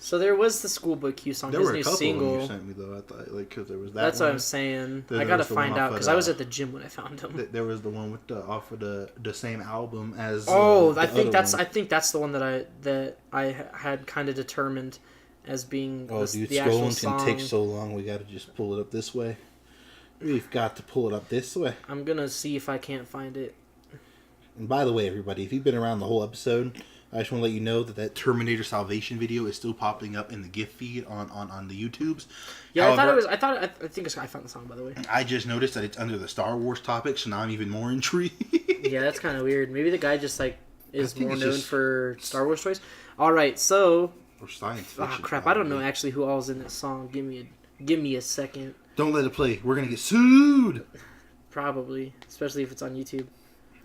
So there was the Schoolboy Q song, There his were a new couple single. you sent me though. I thought because there was that. That's one. what I'm saying. Then I there gotta was the one find out off because of I was at the gym when I found him. There was the one with off of the same album as. I think that's the one that I had kind of determined as being the actual song. Scrolling can take so long. We gotta just pull it up this way. We've got to pull it up this way. I'm gonna see if I can't find it. And by the way, everybody, if you've been around the whole episode, I just want to let you know that Terminator Salvation video is still popping up in the GIF feed on the YouTubes. Yeah, However, I found the song, by the way. I just noticed that it's under the Star Wars topic, so now I'm even more intrigued. Yeah, that's kind of weird. Maybe the guy just is more known for Star Wars toys. All right, so. Or science fiction. Oh crap! I don't know actually who all's in this song. Give me a second. Don't let it play. We're gonna get sued. Probably, especially if it's on YouTube.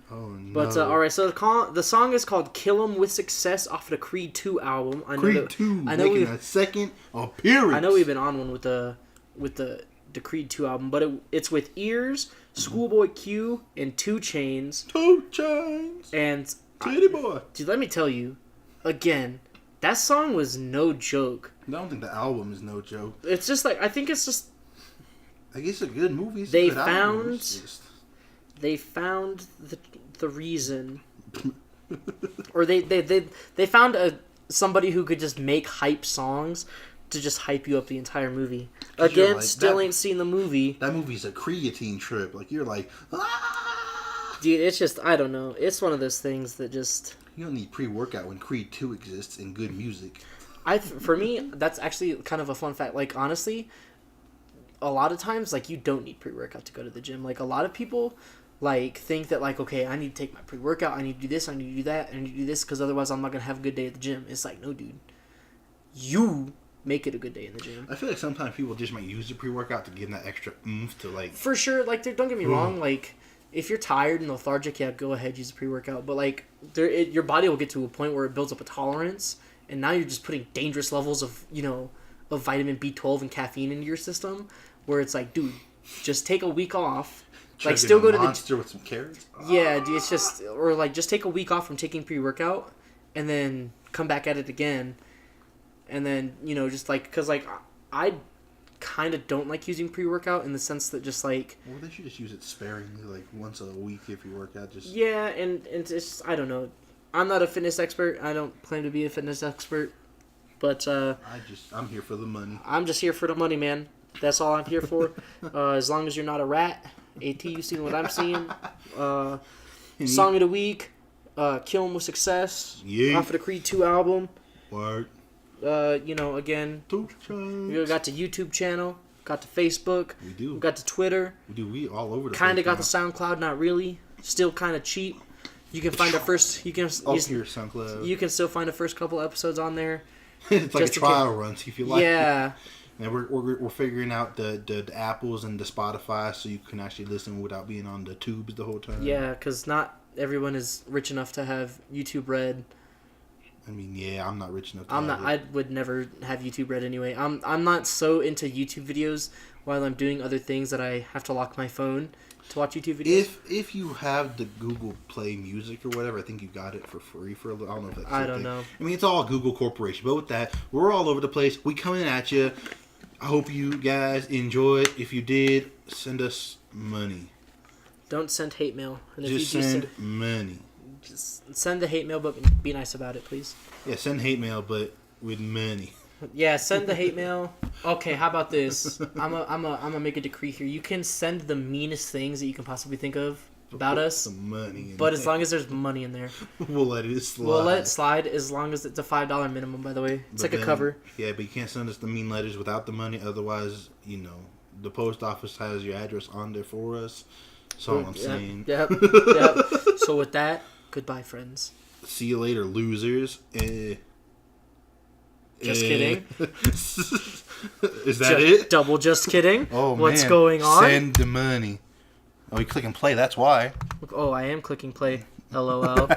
Oh no! But all right, so the song is called "Kill 'Em with Success" off the Creed 2 album. Creed 2 making a second appearance. I know we've been on one with the Creed 2 album, but it's with Ears, Schoolboy Q, and 2 Chainz. 2 Chainz. And Titty Boy. Dude, let me tell you, again, that song was no joke. I don't think the album is no joke. It's just I think it's just. I guess a good movie. They found the reason, or they found somebody who could just make hype songs to just hype you up the entire movie. Again, still ain't seen the movie. That movie's a creatine trip. Like you're like, ah! Dude, it's just I don't know. It's one of those things that just. You don't need pre-workout when Creed 2 exists in good music. For me, that's actually kind of a fun fact. Like honestly, a lot of times you don't need pre-workout to go to the gym. Like a lot of people think that okay, I need to take my pre-workout, I need to do this, I need to do that, I need to do this because otherwise I'm not gonna have a good day at the gym. It's no, dude, you make it a good day in the gym. I feel like sometimes people just might use the pre-workout to give them that extra oomph to For sure, don't get me wrong, if you're tired and lethargic, yeah, go ahead, use the pre-workout. But your body will get to a point where it builds up a tolerance, and now you're just putting dangerous levels of of vitamin B12 and caffeine into your system, where it's dude, just take a week off. Still go to the monster with some carrots. Yeah, dude, it's just just take a week off from taking pre-workout, and then come back at it again, and then because I kind of don't like using pre-workout in the sense that just well, they should just use it sparingly, once a week if you work out. Just yeah, and it's just, I don't know. I'm not a fitness expert. I don't claim to be a fitness expert, but I'm here for the money. I'm just here for the money, man. That's all I'm here for. As long as you're not a rat. AT, you seen what I'm seeing? Song of the week, "Kill 'Em with Success" off of the Creed 2 album. Word. Again, we got the YouTube channel, got the Facebook. We do. We got the Twitter. We do. We all over the place. Kind of got the SoundCloud, not really. Still kind of cheap. You can find our first. You can SoundCloud. You can still find the first couple episodes on there. It's like a trial run, so if you like. Yeah. And we're figuring out the Apples and the Spotify, so you can actually listen without being on the tubes the whole time. Yeah, because not everyone is rich enough to have YouTube Red. I mean, yeah, I'm not rich enough. I would never have YouTube Red anyway. I'm not so into YouTube videos while I'm doing other things that I have to lock my phone to watch YouTube videos. If you have the Google Play Music or whatever, I think you got it for free for a little. I don't know if that's. I don't know. I mean, it's all Google Corporation, but with that, we're all over the place. We coming at you. I hope you guys enjoyed. If you did, send us money. Don't send hate mail. And just send money. Just send the hate mail, but be nice about it, please. Yeah, send hate mail, but with money. Yeah, send the hate mail. Okay, how about this? I'm a make a decree here. You can send the meanest things that you can possibly think of about us. Some money. But as long as there's money in there, we'll let it slide. We'll let it slide as long as it's a $5 minimum. By the way, it's a cover. Yeah, but you can't send us the mean letters without the money. Otherwise, the post office has your address on there for us. That's all I'm saying. Yep. So with that, goodbye, friends. See you later, losers. Just kidding. Is that it? Double just kidding. Oh, What's man. going on? Send the money. Oh, you click and play, that's why. Oh, I am clicking play. LOL.